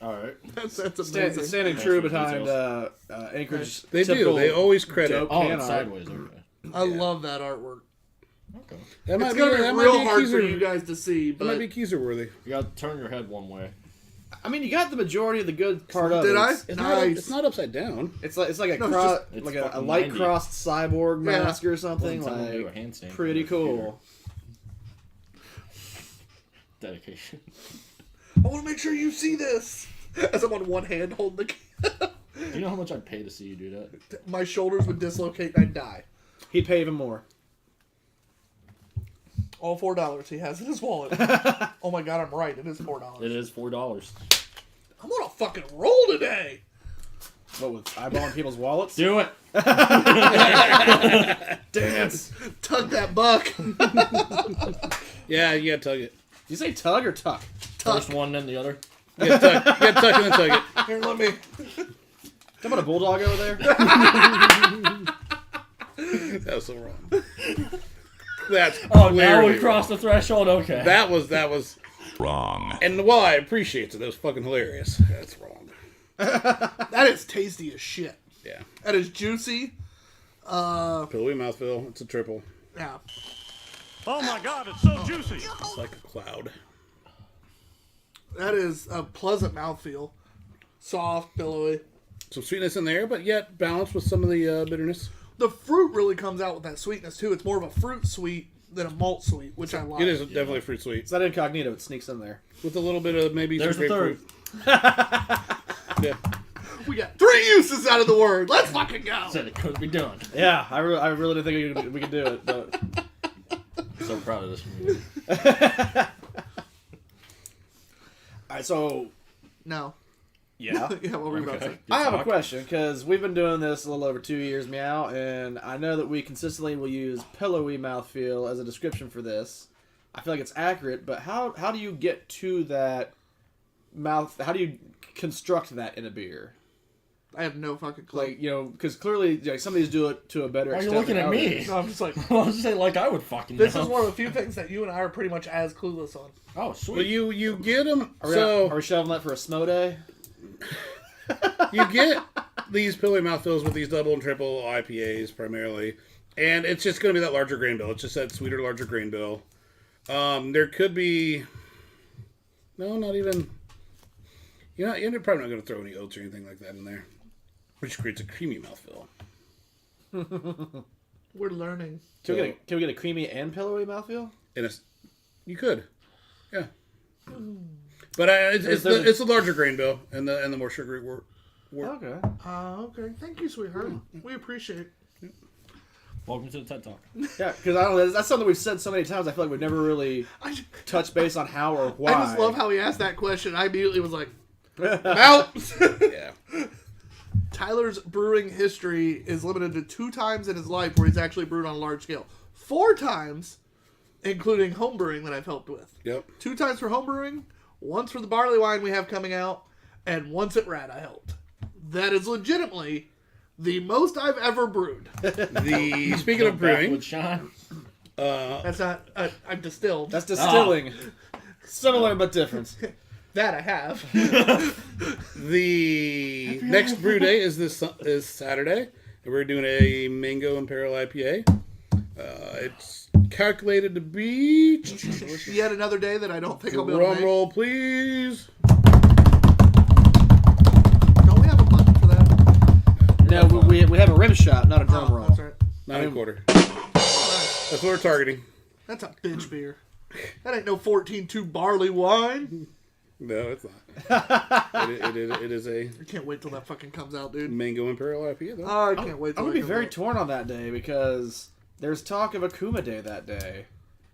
Alright. That's amazing. Standing Nice true with behind details. Anchorage. They do. typical They always credit. dope Oh, can it's art. sideways. Okay. I love that artwork. Okay. That might It's be, gonna be that might real be hard Keiser, for you guys to see, That might but be Keiser worthy. You gotta turn your head one way. I mean, you got the majority of the good part of Did it. I? It's, It's not upside down. it's like a No, it's cross, just- like it's a fucking light 90. crossed cyborg Yeah. mask or something. Wasn't someone do a Like handstand pretty from the cool. Dedication. I want to make sure you see this. As I'm on one hand holding the Do you know how much I'd pay to see you do that? my shoulders would dislocate and I'd die. He'd pay even more. All $4 he has in his wallet. Oh my god, I'm right. It is $4. It is $4. I'm on a fucking roll today. What with eyeballing people's wallets? Do it! Dance. Tug that buck. Yeah, you gotta tug it. Did you say tug or tuck? First one, then the other. You gotta tuck it and then tug it. Here, let me. How about a bulldog over there? That was so wrong. That's Oh, now clearly we crossed the threshold? Okay. That was Wrong. And while I appreciate it, that was fucking hilarious. That's wrong. That is tasty as shit. Yeah. That is juicy. Pillowy mouthfeel. It's a triple. Yeah. Oh my god, it's so juicy. It's like a cloud. That is a pleasant mouthfeel. Soft, billowy. Some sweetness in there, but yet balanced with some of the bitterness. The fruit really comes out with that sweetness, too. It's more of a fruit sweet than a malt sweet, which I like. It is definitely fruit sweet. It's that incognito. It sneaks in there. With a little bit of maybe There's some the third. grapefruit. Yeah. We got 3 uses out of the word. Let's fucking go. Said it couldn't be done. Yeah, I really didn't think we could do it. But So proud of this movie. all right, so No. yeah. Yeah, what were you about to say? Okay. I have a Talk. question because we've been doing this a little over 2 years, meow, and I know that we consistently will use pillowy mouthfeel as a description for this. I feel like it's accurate, but how do you get to that mouth? How do you construct that in a beer? I have no fucking clue. Like, you know, because clearly like, some of these do it to a better Why are you extent. looking than at me? others. No, I'm just like, I was just saying like I would fucking this know. is one of the few things that you and I are pretty much as clueless on. Oh, sweet. Well, you get them. Are we shelving that for a snow day? You get these pillowy mouthfeels with these double and triple IPAs primarily, and it's just going to be that larger grain bill. It's just that sweeter, larger grain bill. There could be not even. You're probably not going to throw any oats or anything like that in there, which creates a creamy mouthfeel. We're learning. Can we get a creamy and pillowy mouthfeel? And you could, yeah. But it's a larger grain bill and the more sugary wort. Okay. Okay. Thank you, sweetheart. We appreciate it. Welcome to the TED Talk. Yeah, because I don't know. That's something we've said so many times. I feel like we've never really touched base on how or why. I just love how he asked that question. I immediately was like, out. Yeah. Tyler's brewing history is limited to 2 times in his life where he's actually brewed on a large scale. 4 times, including home brewing that I've helped with. Yep. 2 times for home brewing, once for the barley wine we have coming out, and once at Rad I helped. That is legitimately the most I've ever brewed. Speaking of brewing, With Sean. That's not. I've distilled. That's distilling. Similar but different. That I have. the next brew day is Saturday, and we're doing a mango Imperial IPA. It's calculated to be Yet another day that I don't think I'll be able to drum make. roll, please. Don't we have a button for that? No, we have a rim shot, not a drum roll. That's right. 9 1/4. Oh, nice. That's what we're targeting. That's a bitch beer. That ain't no 14-2 barley wine. No, it's not. It is a I can't wait till that fucking comes out, dude. mango Imperial IPA, though. I can't wait till I'm that gonna be comes very out. torn on that day because there's talk of a Kuma Day that day.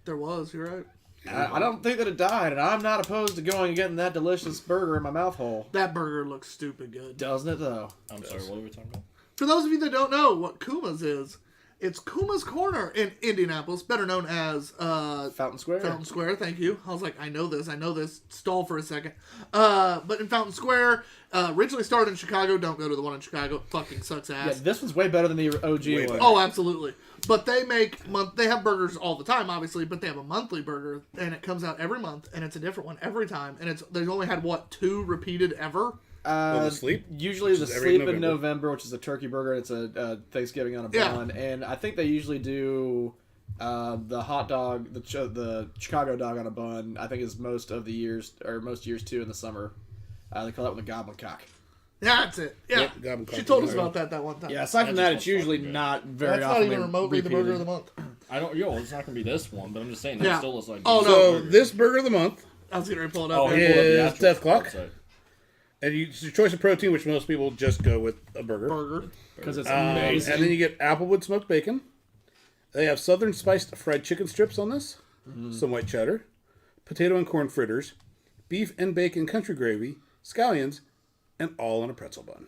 There was, you're right. I don't think that it died, and I'm not opposed to going and getting that delicious burger in my mouth hole. That burger looks stupid good. Doesn't it though? I'm sorry, what are we talking about? For those of you that don't know what Kuma's is, it's Kuma's Corner in Indianapolis, better known as Fountain Square. Fountain Square. Thank you. I was like, I know this. Stall for a second. But in Fountain Square, originally started in Chicago. Don't go to the one in Chicago. It fucking sucks Yeah, ass. this one's way better than the OG Way one. better. Oh, absolutely. But they they have burgers all the time, obviously, but they have a monthly burger, and it comes out every month, and it's a different one every time, and they've only had, 2 repeated ever? The Sleep? Usually Which the is every Sleep in November. November, which is a turkey burger. It's a Thanksgiving on a Yeah. bun, and I think they usually do the hot dog, the Chicago dog on a bun. I think is most years too in the summer. They call that one the Goblin Cock. Yeah, that's it. Yeah. Yep, Goblin She Cock told is us right. about that one time. Yeah, aside from That that, just it's usually looks fucking not very That's often. not even remotely the burger of the month. I don't. It's not gonna be this one, but I'm just saying that Yeah. still looks like. Oh, no. So this burger of the month, I was going to pull it Oh, up. he here. pulled up the is actual Death Clock. website. and it's your choice of protein, which most people just go with a burger. Burger. because it's And amazing. then you get applewood smoked bacon. They have southern spiced fried chicken strips on this, some white cheddar, potato and corn fritters, beef and bacon country gravy, scallions, and all on a pretzel bun.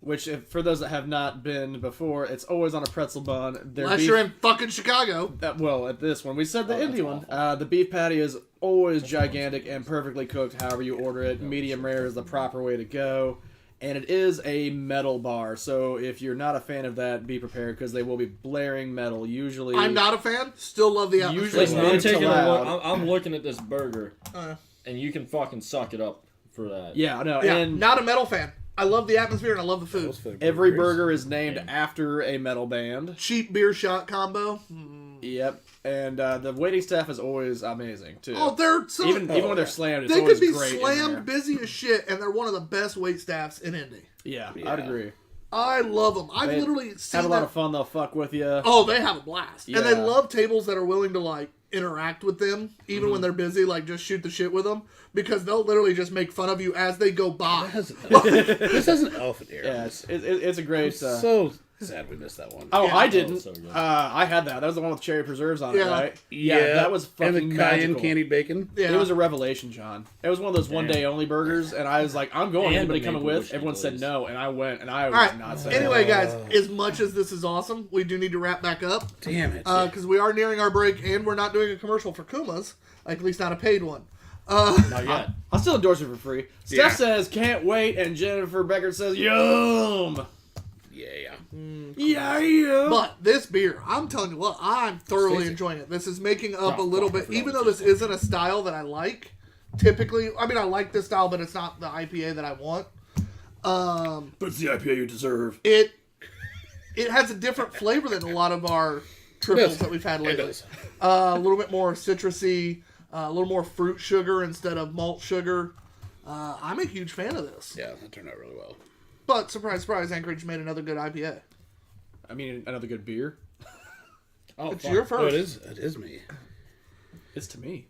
Which, for those that have not been before, it's always on a pretzel bun. Their Unless beef- you're in fucking Chicago. well, at this one, we said the Oh, Indy that's one. The beef patty is always gigantic and perfectly cooked. However you order it, medium rare is the proper way to go. And it is a metal bar, so if you're not a fan of that, be prepared because they will be blaring metal. Usually, I'm not a fan. Still love the atmosphere. Usually Listen, I'm mid to taking a loud. look. I'm looking at this burger, Uh, and you can fucking suck it up for that. Yeah, no, yeah, and not a metal fan. I love the atmosphere and I love the food. every burger is named after a metal band. Cheap beer shot combo. Yep. And the waiting staff is always amazing too. Oh, they're so even when they're slammed, it's they always could be great in there. slammed busy as shit, and they're one of the best wait staffs in Indy. Yeah, Yeah. I'd agree. I love them. I've They literally seen Have a lot them. of fun. They'll fuck with you. Oh, they have a blast, and they Yeah. love tables that are willing to like interact with them, even Mm-hmm. when they're busy. Like just shoot the shit with them because they'll literally just make fun of you as they go by. This has an elephant ear. Yeah, it's a great. So sad we missed that one. Oh, Yeah. I didn't. so good. I had that. That was the one with cherry preserves on Yeah. it, right? that was fucking and the cayenne magical. candied bacon. Yeah, It was a revelation, John. It was one of those one day only burgers, and I was like, I'm going. And Anybody the coming maple with? Everyone whiskey said glaze. no, and I went, and I was all right. not saying Anyway, no. guys, as much as this is awesome, we do need to wrap back up Damn it. because we are nearing our break, and we're not doing a commercial for Kuma's, like at least not a paid one. Not yet. I'll still endorse it for free. Steph Yeah. says, can't wait, and Jennifer Becker says, yum! yeah. Yeah. But this beer, I'm telling you what, I'm thoroughly Tasty. enjoying it. This is making up Oh, a little fuck, I bit, forgot even what though it this isn't a style that I like. Typically, I mean, I like this style, but it's not the IPA that I want. But it's the IPA you deserve. It has a different flavor than a lot of our triples does. that we've had It lately. does. A little bit more citrusy, a little more fruit sugar instead of malt sugar. I'm a huge fan of this. Yeah, that turned out really well. But surprise, surprise, Anchorage made another good IPA. I mean, another good beer. Oh, It's fuck. your first. Oh, it is me. It's to me.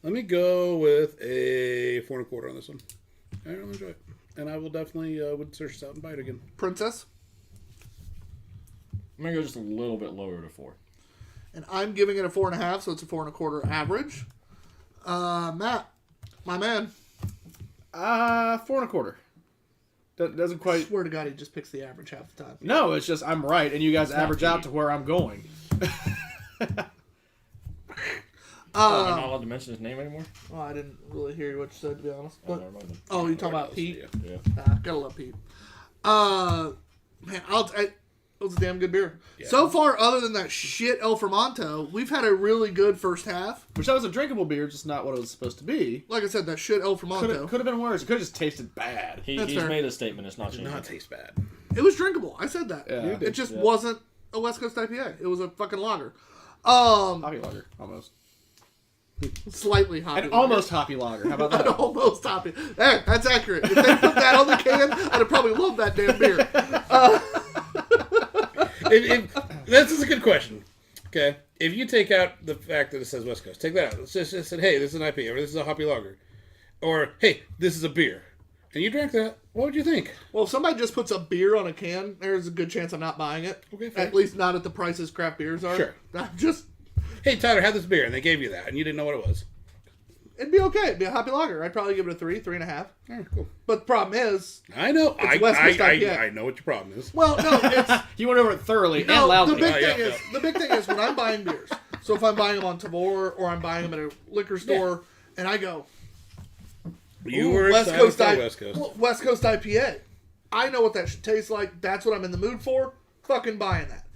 Let me go with a 4 1/4 on this one. I really enjoy it, and I will definitely would search this out and buy it again. Princess. I'm gonna go just a little bit lower to 4. And I'm giving it a 4.5, so it's a 4 1/4 average. Matt, my man. 4 1/4. That doesn't I quite. swear to God, he just picks the average half the time. No, it's just I'm right, and you guys average out to where I'm going. I'm not allowed to mention his name anymore. Well, I didn't really hear what you said, to be honest. Oh, But, never mind then. oh, you talking What about else Pete? do you- Yeah. Gotta love Pete. Man, it was a damn good beer. Yeah. So far, other than that shit El Fermanto, we've had a really good first half. Which that was a drinkable beer, just not what it was supposed to be. Like I said, that shit El Could Fermanto, have been worse. It could have just tasted bad. He's That's fair. made a statement. It's not Did changing. not taste bad. it was drinkable. I said that. Yeah. You did, It just yeah. wasn't a West Coast IPA. It was a fucking lager. Hoppy lager, almost. Slightly hoppy. An lager. almost hoppy lager. How about An that? almost hoppy. Hey, that's accurate. If they put that on the can, I'd have probably loved that damn beer. This is a good question. Okay, if you take out the fact that it says West Coast, take that out. It's just said, hey, this is an IPA, or this is a hoppy lager, or hey, this is a beer, and you drank that, what would you think? Well, if somebody just puts a beer on a can, there's a good chance I'm not buying it. Okay, fair. At least not at the prices craft beers are. Sure. I'm just, Hey, Tyler, have this beer, and they gave you that, and you didn't know what it was. it'd be okay. It'd be a hoppy lager. I'd probably give it a 3, 3.5. All right, cool. But the problem is, I know. West Coast IPA. I know what your problem is. well, no, it's You went over it thoroughly and no. loudly. The big yeah, thing yeah. is, the big thing is when I'm buying beers. So if I'm buying them on Tavor or I'm buying them at a liquor store, and I go, You ooh, were West excited Coast, for I- West Coast. well, West Coast IPA. I know what that should taste like. That's what I'm in the mood for. Fucking buying that.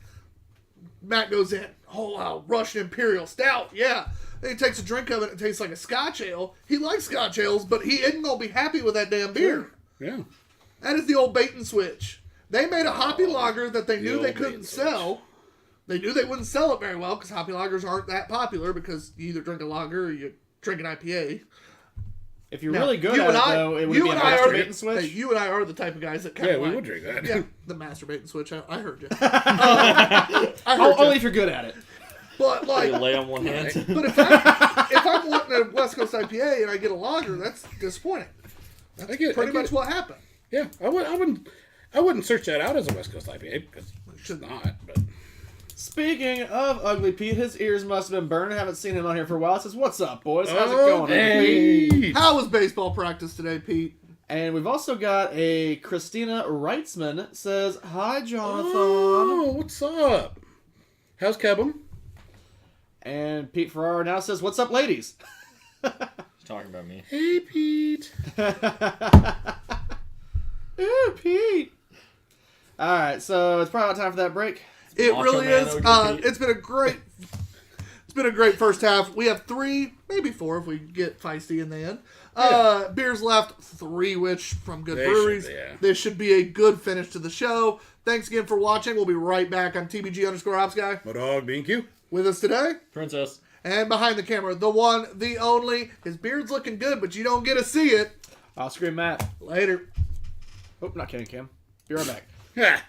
Matt goes in. Oh wow, Russian Imperial Stout. Yeah. Then he takes a drink of it. It tastes like a Scotch ale. He likes Scotch ales, but he isn't gonna be happy with that damn beer. Yeah. That is the old bait and switch. They made a hoppy lager that they knew old they bait couldn't and switch. sell. They knew they wouldn't sell it very well because hoppy lagers aren't that popular because you either drink a lager or you drink an IPA. If you're Now, really good you at and it, I- though, it would you be a and I are masturbate the- and switch. Hey, you and I are the type of guys that kind Yeah, of we like, would drink that. yeah, the masturbate and switch. I heard you. I heard Only you. if you're good at it. But like, You lay on one hand. but if I'm wanting a West Coast IPA and I get a lager, that's disappointing. That's I get- pretty I get much it. what happened. Yeah, I wouldn't search that out as a West Coast IPA because it's not. But Speaking of Ugly Pete, his ears must have been burned. I haven't seen him on here for a while. Says, "What's up, boys? How's it going, Ugly Pete?" hey, How was baseball practice today, Pete? And we've also got a Christina Reitzman says, "Hi, Jonathan." oh, what's up? How's Kevin? And Pete Ferrara now says, "What's up, ladies?" He's talking about me. Hey, Pete. Ooh, Pete. All right, so it's probably about time for that break. It Macho really Oh, Man is. OG Pete. It's been a great been a great first half. We have 3, maybe 4 if we get feisty in the end. Beers left, 3 which from good breweries. This should be a good finish to the show. Thanks again for watching. We'll be right back on TBG_HopsGuy. My dog, B&Q. With us today. Princess. And behind the camera, the one, the only. His beard's looking good, but you don't get to see it. I'll scream Matt. Later. Oh, not kidding, Cam. Be right back. Yeah.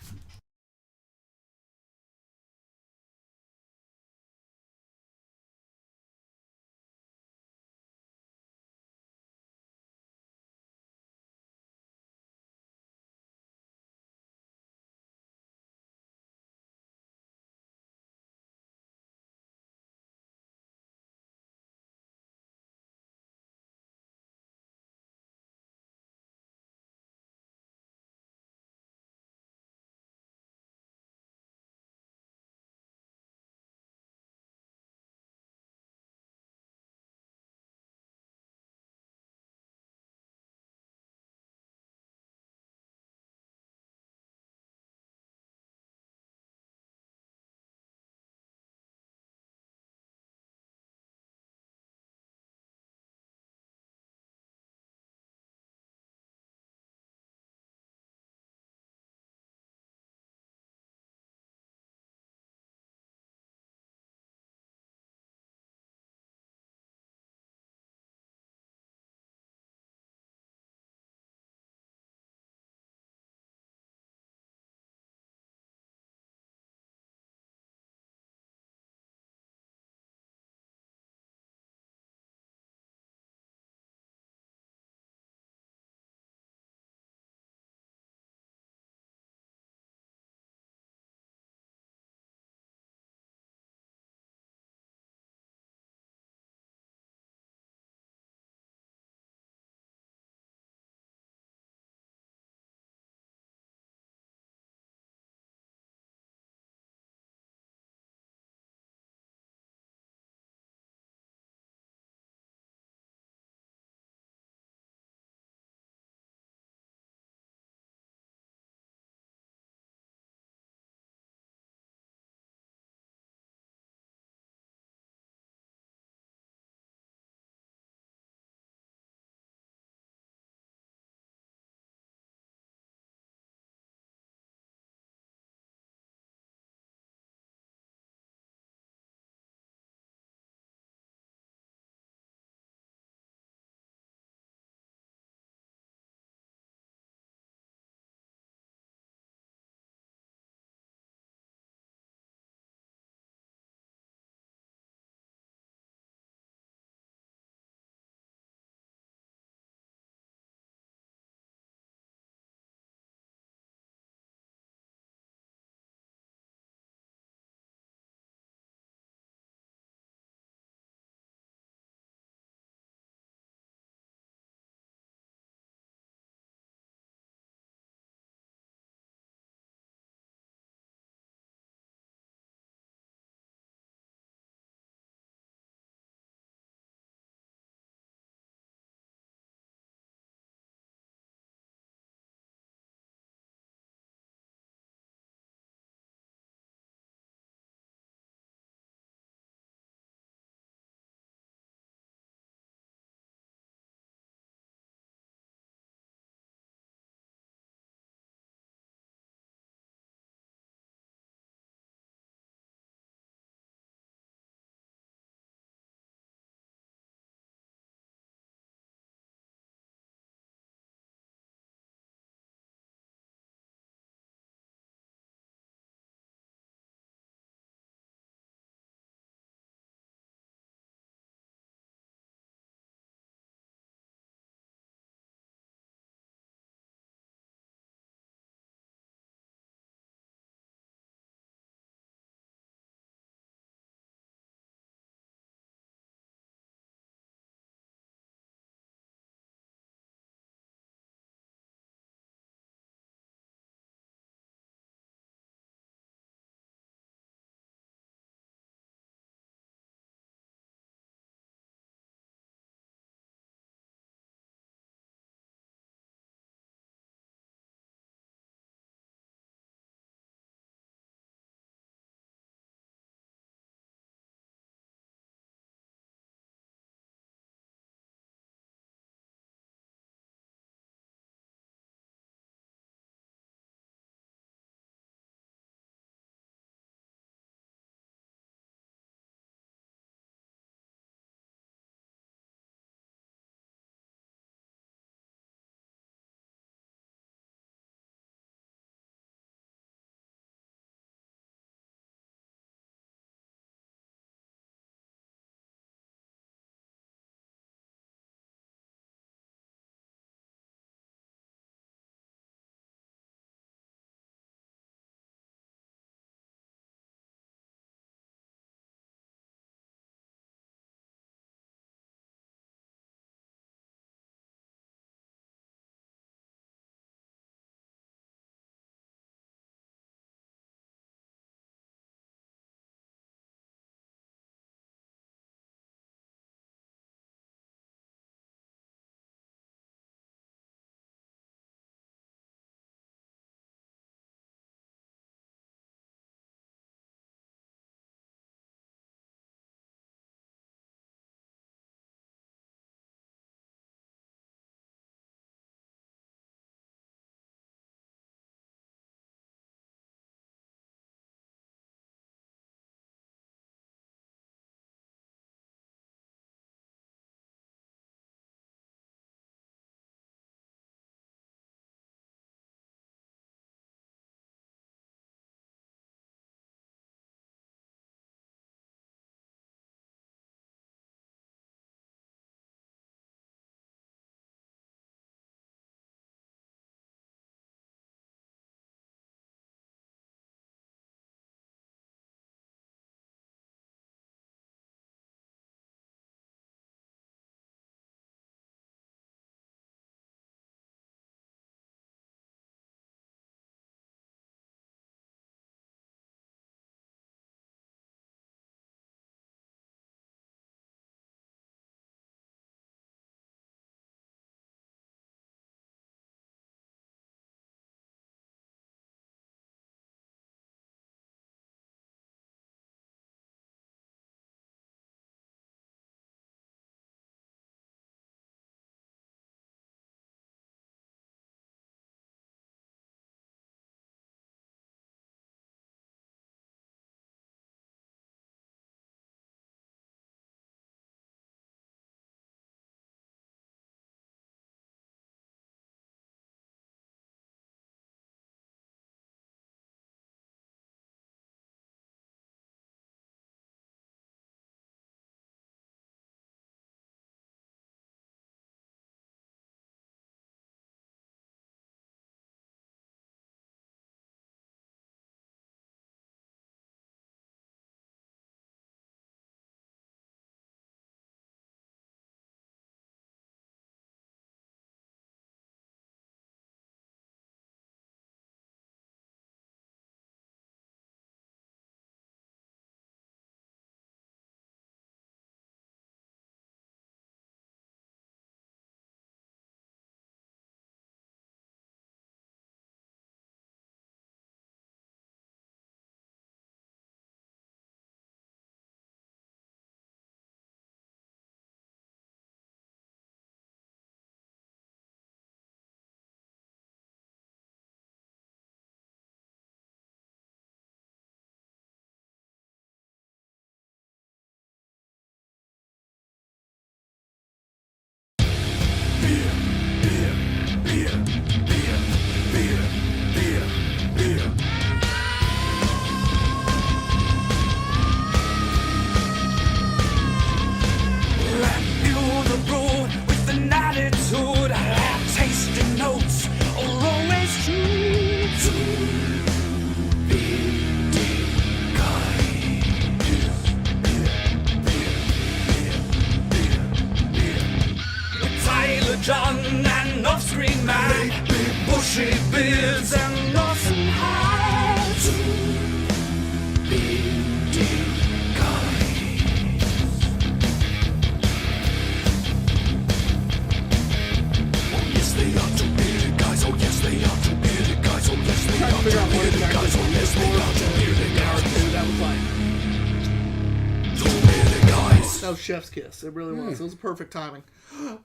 That was chef's kiss. It really was. It was perfect timing.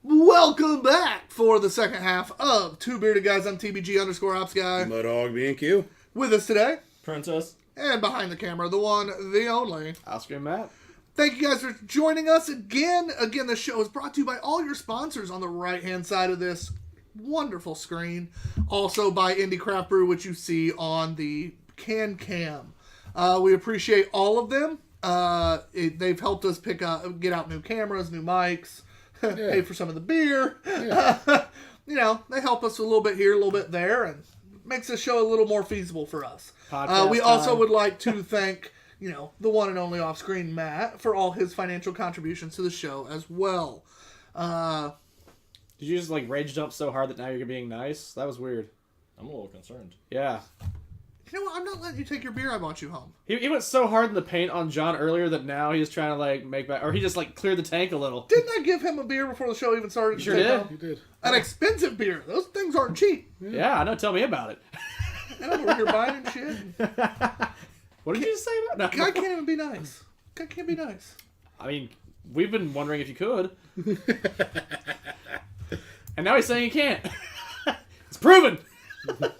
Welcome back for the second half of Two Beerded Guys. I'm TBG_OpsGuy. Mudhog B&Q. With us today, Princess. and behind the camera, the one, the only, Oscar and Matt. thank you guys for joining us again. Again, the show is brought to you by all your sponsors on the right-hand side of this wonderful screen. Also by Indie Craft Brew, which you see on the can cam. We appreciate all of them. They've helped us get out new cameras, new mics, pay for some of the beer. Yeah. They help us a little bit here, a little bit there, and makes the show a little more feasible for us. We also would like to thank, the one and only off-screen Matt for all his financial contributions to the show as well. Did you just rage jump so hard that now you're being nice? That was weird. I'm a little concerned. Yeah. You know what? I'm not letting you take your beer I bought you home. He went so hard in the paint on John earlier that now he's trying to make back, or he just cleared the tank a little. Didn't I give him a beer before the show even started? You sure did. You did. An expensive beer. Those things aren't cheap. Yeah, I know. Tell me about it. I know we're here buying and shit. What did you just say about that? Guy can't even be nice. Guy can't be nice. I mean, we've been wondering if you could. And now he's saying he can't. It's proven. Damn,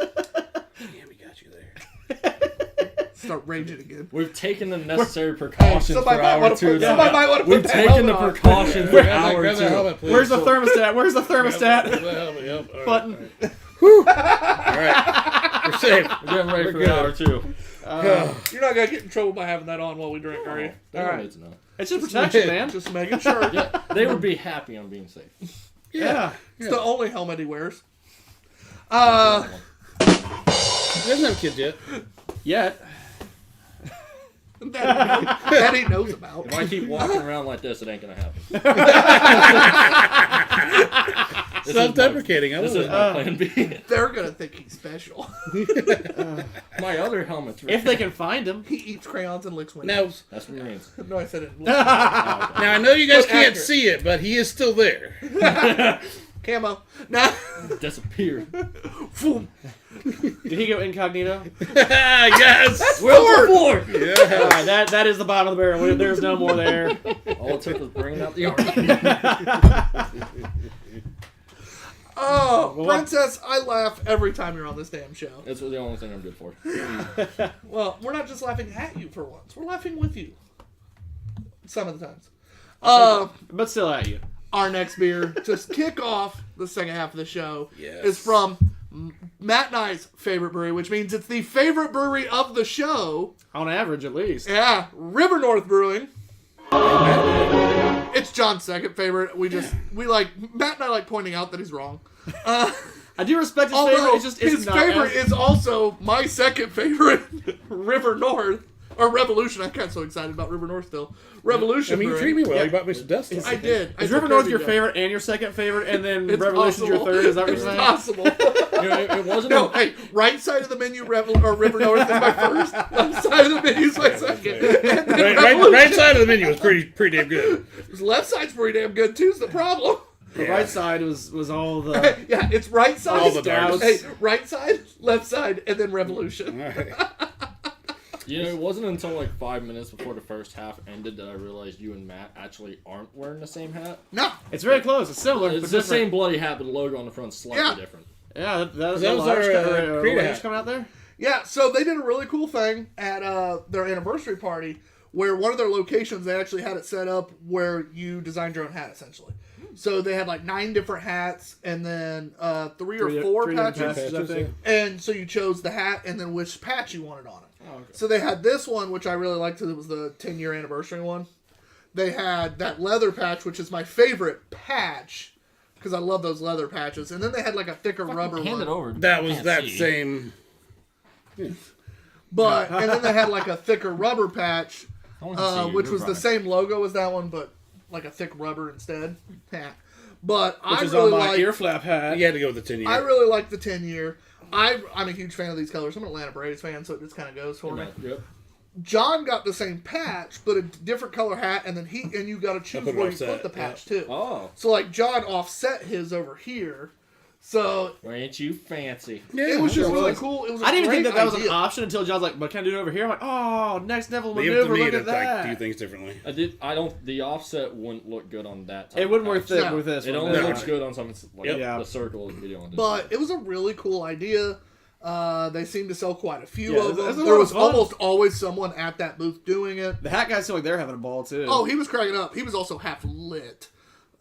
we got you there. Start raging again. We've taken the necessary precautions for hour two. Somebody might want to We've put taken the precautions for hour Grab that two. helmet, please. Where's the thermostat? Where's the Grab thermostat? the helmet, yep. All right, Button. All right. We're safe. We're getting ready We're for good. hour two. You're not going to get in trouble by having that on while we drink, are you? They All don't right. need to know. It's just protection, man. Just making sure. Yeah, they would be happy on being safe. Yeah. It's the only helmet he wears. He doesn't have kids yet. Yet. that he knows about. If I keep walking around like this, it ain't gonna happen. Self-deprecating. I This love is it. my plan B. They're going to think he's special. My other helmet's If they can find him. He eats crayons and licks windows. Now, That's what it means. No, I said it. now I know you guys But can't accurate. see it, but he is still there. Camo. Nah. Disappeared. Boom. Did he go incognito? Yes. We're floor. Yeah. Alright, that is the bottom of the barrel. There's no more there. All it took was bringing out the arm. Oh, Well, Princess, I laugh every time you're on this damn show. That's the only thing I'm good for. Well, we're not just laughing at you for once. We're laughing with you. Some of the times. But still at you. Our next beer, to kick off the second half of the show, Yes. is from Matt and I's favorite brewery, which means it's the favorite brewery of the show. On average, at least. Yeah, River North Brewing. It's John's second favorite. Matt and I like pointing out that he's wrong. I do respect his Although favorite. It's just his not favorite as- is also my second favorite, River North. Or Revolution. I got so excited about River North still. Revolution. I mean, you Brewing. treat me well. Yeah. You bought me some dust. I did. I Is took River care North of your you. favorite and your second favorite, and then It's Revolution's your possible. third? Is that what It's you're saying? possible. It wasn't. No, hey, right side of the menu, River North is my first. Left side of the menu is my second. And then Right side of the menu was pretty damn good. Left side's pretty damn good too. Is the problem? The right side was all the. Yeah, it's right side. All the darts. Hey, right side, left side, and then Revolution. All right. It wasn't until 5 minutes before the first half ended that I realized you and Matt actually aren't wearing the same hat. No. It's very close. It's similar. It's but the different. same bloody hat, but the logo on the front's slightly Yeah. different. Yeah, that was That was our, creator hat. coming out there. Yeah, so they did a really cool thing at their anniversary party where one of their locations, they actually had it set up where you designed your own hat, essentially. So they had 9 different hats and then 3 or 4 three patches. different patches, I think. And so you chose the hat and then which patch you wanted on it. Oh, okay. So they had this one, which I really liked because it was the 10-year anniversary one. They had that leather patch, which is my favorite patch because I love those leather patches. And then they had a thicker rubber Hand one. it over. That was Can't that see. same. But and then they had a thicker rubber patch, I want to see which your was the product. same logo as that one, but a thick rubber instead. Yeah. But Which I is really on my like. ear flap hat. You had to go with the 10-year. I really like the 10-year. I'm a huge fan of these colors. I'm an Atlanta Braves fan, so it just kind of goes for me. Yep. John got the same patch, but a different color hat, and then you got to choose put it where you offset, put the patch too. Oh. So John offset his over here, So Ain't you fancy? it was just It really was. cool. It was. I didn't even think that was an idea. option until John's like, "But can I do it over here?" I'm like, "Oh, next level Leave it to maneuver. me Look to at that." do things differently. I don't. The offset wouldn't look good on that. Type It wouldn't of work patch. thick No. with this. It one, only no. looks good on something like Yep. the circle video. But it was a really cool idea. They seemed to sell quite a few Yeah, of it's a them. lot There of was fun. almost always someone at that booth doing it. The hat guys seem like they're having a ball too. Oh, he was cracking up. He was also half lit.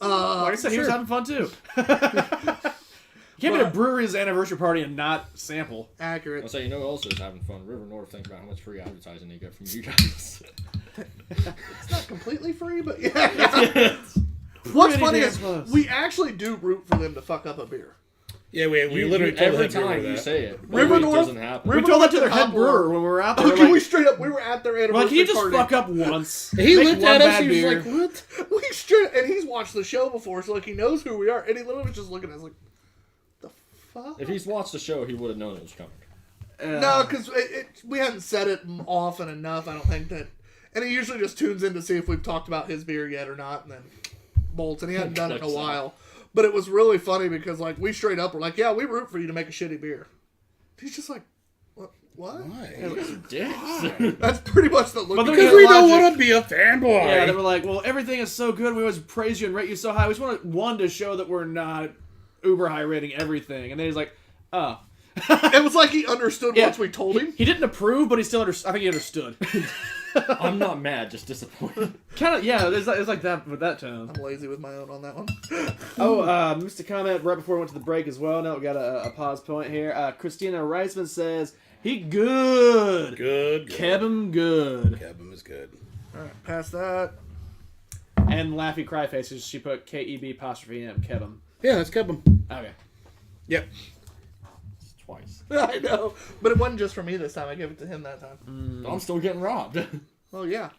like I said, he was sure. having fun too. You can't be at a brewery's anniversary party and not sample. Accurate. I'll say, you know who else is having fun? River North. Think about how much free advertising they get from you guys. It's not completely free, but yeah. What's Pretty funny damn is close. we actually do root for them to fuck up a beer. Yeah, we literally told every that brewer time you that. say it. River It North- doesn't happen. River We told that to North their head and brewer Hopper. when we were out there. Okay, We're we like, straight up, we were at their we're anniversary like, can you just party. fuck up once? He Make looked one at us. bad He was beer. like, "What?" We straight, and he's watched the show before, so like he knows who we are, and he literally was just looking at us like, the fuck? If he's watched the show, he would have known it was coming. No, because we hadn't said it often enough. I don't think that, and he usually just tunes in to see if we've talked about his beer yet or not, and then bolts. And he hadn't done it in a Clicks out. while. But it was really funny because like we straight up were like, yeah, we root for you to make a shitty beer. He's just like, what? Why? Dicks. That's pretty much the look. But Because Yeah, we don't logic. want to be a fanboy. Yeah, they were like, well, everything is so good. We always praise you and rate you so high. We just want one to show that we're not uber high rating everything. And then he's like, oh. It was like he understood Yeah. once we told him. He didn't approve, but he still understood. I think he understood. I'm not mad, just disappointed. Kind of, yeah. It's like that with that tone. I'm lazy with my own on that one. Oh, missed a comment right before we went to the break as well. Now we got a pause point here. Christina Reisman says he good. Good. Kevin good. Kevin is good. All right, past that. And Laffy Cry Faces, she put KEB''M Kevin. Yeah, that's Kevin. Okay. Yep. Twice. I know, but it wasn't just for me this time. I gave it to him that time. I'm still getting robbed. Oh yeah,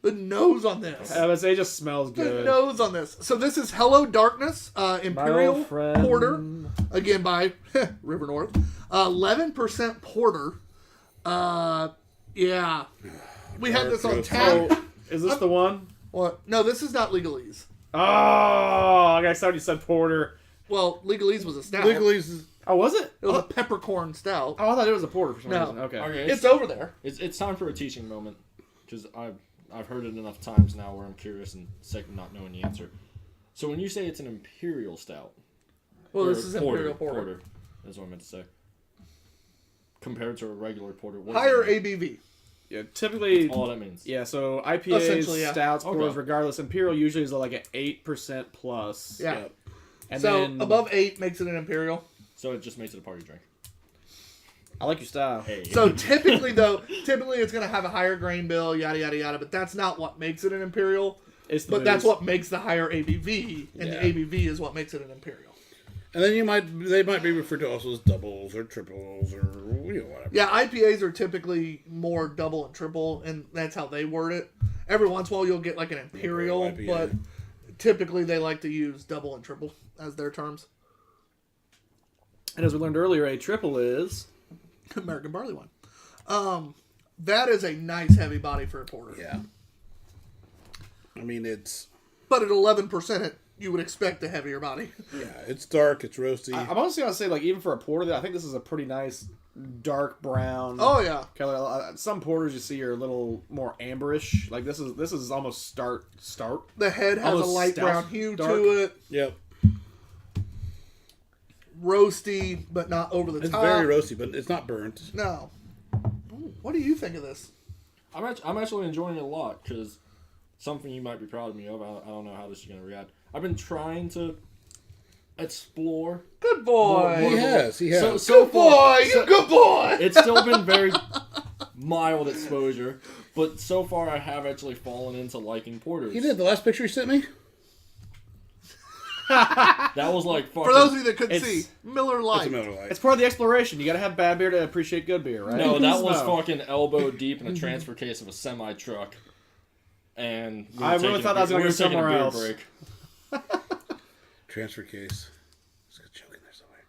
the nose on this. I would say it just smells The good. nose on this. So this is Hello Darkness Imperial old friend. Porter, again by River North. 11% porter. Yeah, we had this on Dark tap. Oh, is this the one? What? No, this is not Legalese. Oh, I thought you said porter. Well, Legalese was a stout. Legalese. Oh, was it? It was a peppercorn stout. Oh, I thought it was a porter for some No. reason. Okay. Okay, It's over there. it's time for a teaching moment because I've heard it enough times now where I'm curious and sick of not knowing the answer. So when you say it's an imperial stout, Well, or this is Imperial Porter. That's what I meant to say. Compared to a regular porter, what Higher does that mean? ABV. Yeah, typically. All that means. Yeah, so IPAs, Essentially, yeah. stouts, Okay. porters, regardless. Imperial usually is like an 8% plus. Yeah. Yep. And So then above 8 makes it an Imperial. So it just makes it a party drink. I like your style. Hey. So typically it's going to have a higher grain bill, yada yada yada. But that's not what makes it an Imperial. It's the But that's booze. what makes the higher ABV, and Yeah. the ABV is what makes it an Imperial. And then they might be referred to also as doubles or triples or whatever. Yeah, IPAs are typically more double and triple, and that's how they word it. Every once in a while you'll get like an Imperial, IPA. but typically they like to use double and triple as their terms. And as we learned earlier, a triple is. American barley wine. That is a nice heavy body for a porter. Yeah. I mean, it's But at 11%, you would expect a heavier body. it's dark, it's roasty. I'm honestly gonna say, like, even for a porter, I think this is a pretty nice dark brown. Oh yeah. color. Some porters you see are a little more amberish. Like this is almost start. The head has Almost a light stout, brown hue dark. to it. Yep. Roasty, but not over the It's top. very roasty, but it's not burnt. No. Ooh, what do you think of this? I'm actually enjoying it a lot because something you might be proud of me of. I don't know how this is going to react. I've been trying to explore. Good boy. He has. So Good boy. You good boy. It's still been very mild exposure, but so far I have actually fallen into liking porters. He did. The last picture he sent me? That was like fucking... For those of you that couldn't It's- see, Miller It's Lite. a Miller Lite. It's part of the exploration. You gotta have bad beer to appreciate good beer, right? No, that was So, fucking elbow deep in a transfer case of a semi truck, and we were I really taking thought a that was beer- gonna we go were taking a somewhere beer else. break. Transfer case. There's a joke in there somewhere.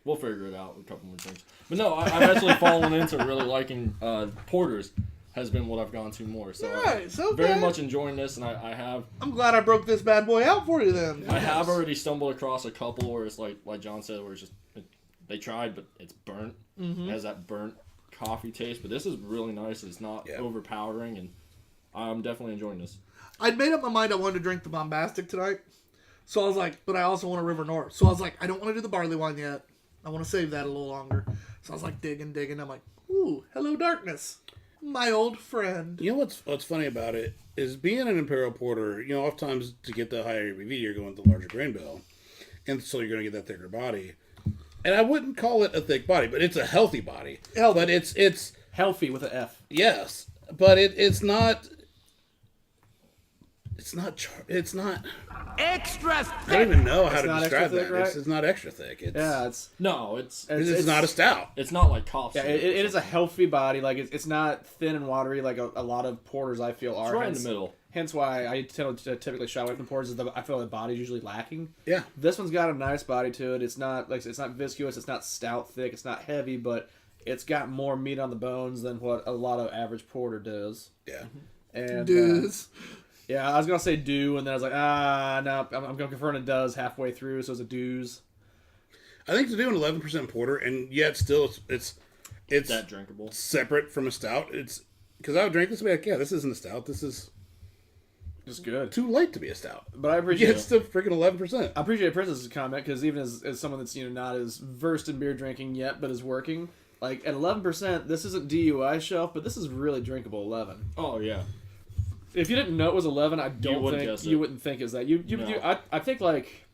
We'll figure it out with a couple more drinks. But no, I've actually fallen into really liking porters. has been what I've gone to more. So Nice, I'm okay. very much enjoying this, and I have I'm glad I broke this bad boy out for you then. I have already stumbled across a couple where it's like John said, where it's just they tried, but it's burnt. It has that burnt coffee taste, but this is really nice. It's not overpowering, and I'm definitely enjoying this. I'd made up my mind I wanted to drink the Bombastic tonight. So I was like, but I also want a River North. So I was like, I don't want to do the barley wine yet. I want to save that a little longer. So I was like digging. I'm like, ooh, hello darkness. My old friend. You know what's funny about it is being an Imperial Porter, you know, oftentimes to get the higher ABV, you're going with the larger grain bill. And so you're going to get that thicker body. And I wouldn't call it a thick body, but it's a healthy body. Healthy. But it's Healthy with an F. yes, but it's not Extra I don't even know how to not describe extra that. thick, right? It's not extra thick. It's Yeah, it's No, it's not a stout. it's not like cough. yeah, syrup or it is a something. healthy body. Like it's not thin and watery like a lot of porters I feel are. It's right in Hence- the middle. Hence why I tend to typically shy away from porters. Is I feel the body's usually lacking. Yeah. This one's got a nice body to it. It's not it's not viscous. It's not stout thick. It's not heavy, but it's got more meat on the bones than what a lot of average porter does. Yeah. And Dudes. yeah, I was gonna say do, and then I was like, no, I'm gonna confirm it does halfway through, so it's a do's. I think to do an 11% porter, and yet still it's That drinkable. separate from a stout. It's because I would drink this and be like, yeah, this isn't a stout. This is Just good. too light to be a stout. But I Yeah, appreciate it's still freaking 11%. I appreciate Princess's comment because even as someone that's not as versed in beer drinking yet, but is working, like at 11%, this isn't DUI shelf, but this is really drinkable 11. Oh yeah. If you didn't know it was 11, I don't wouldn't think guess you it. wouldn't think it's that. You No. I think like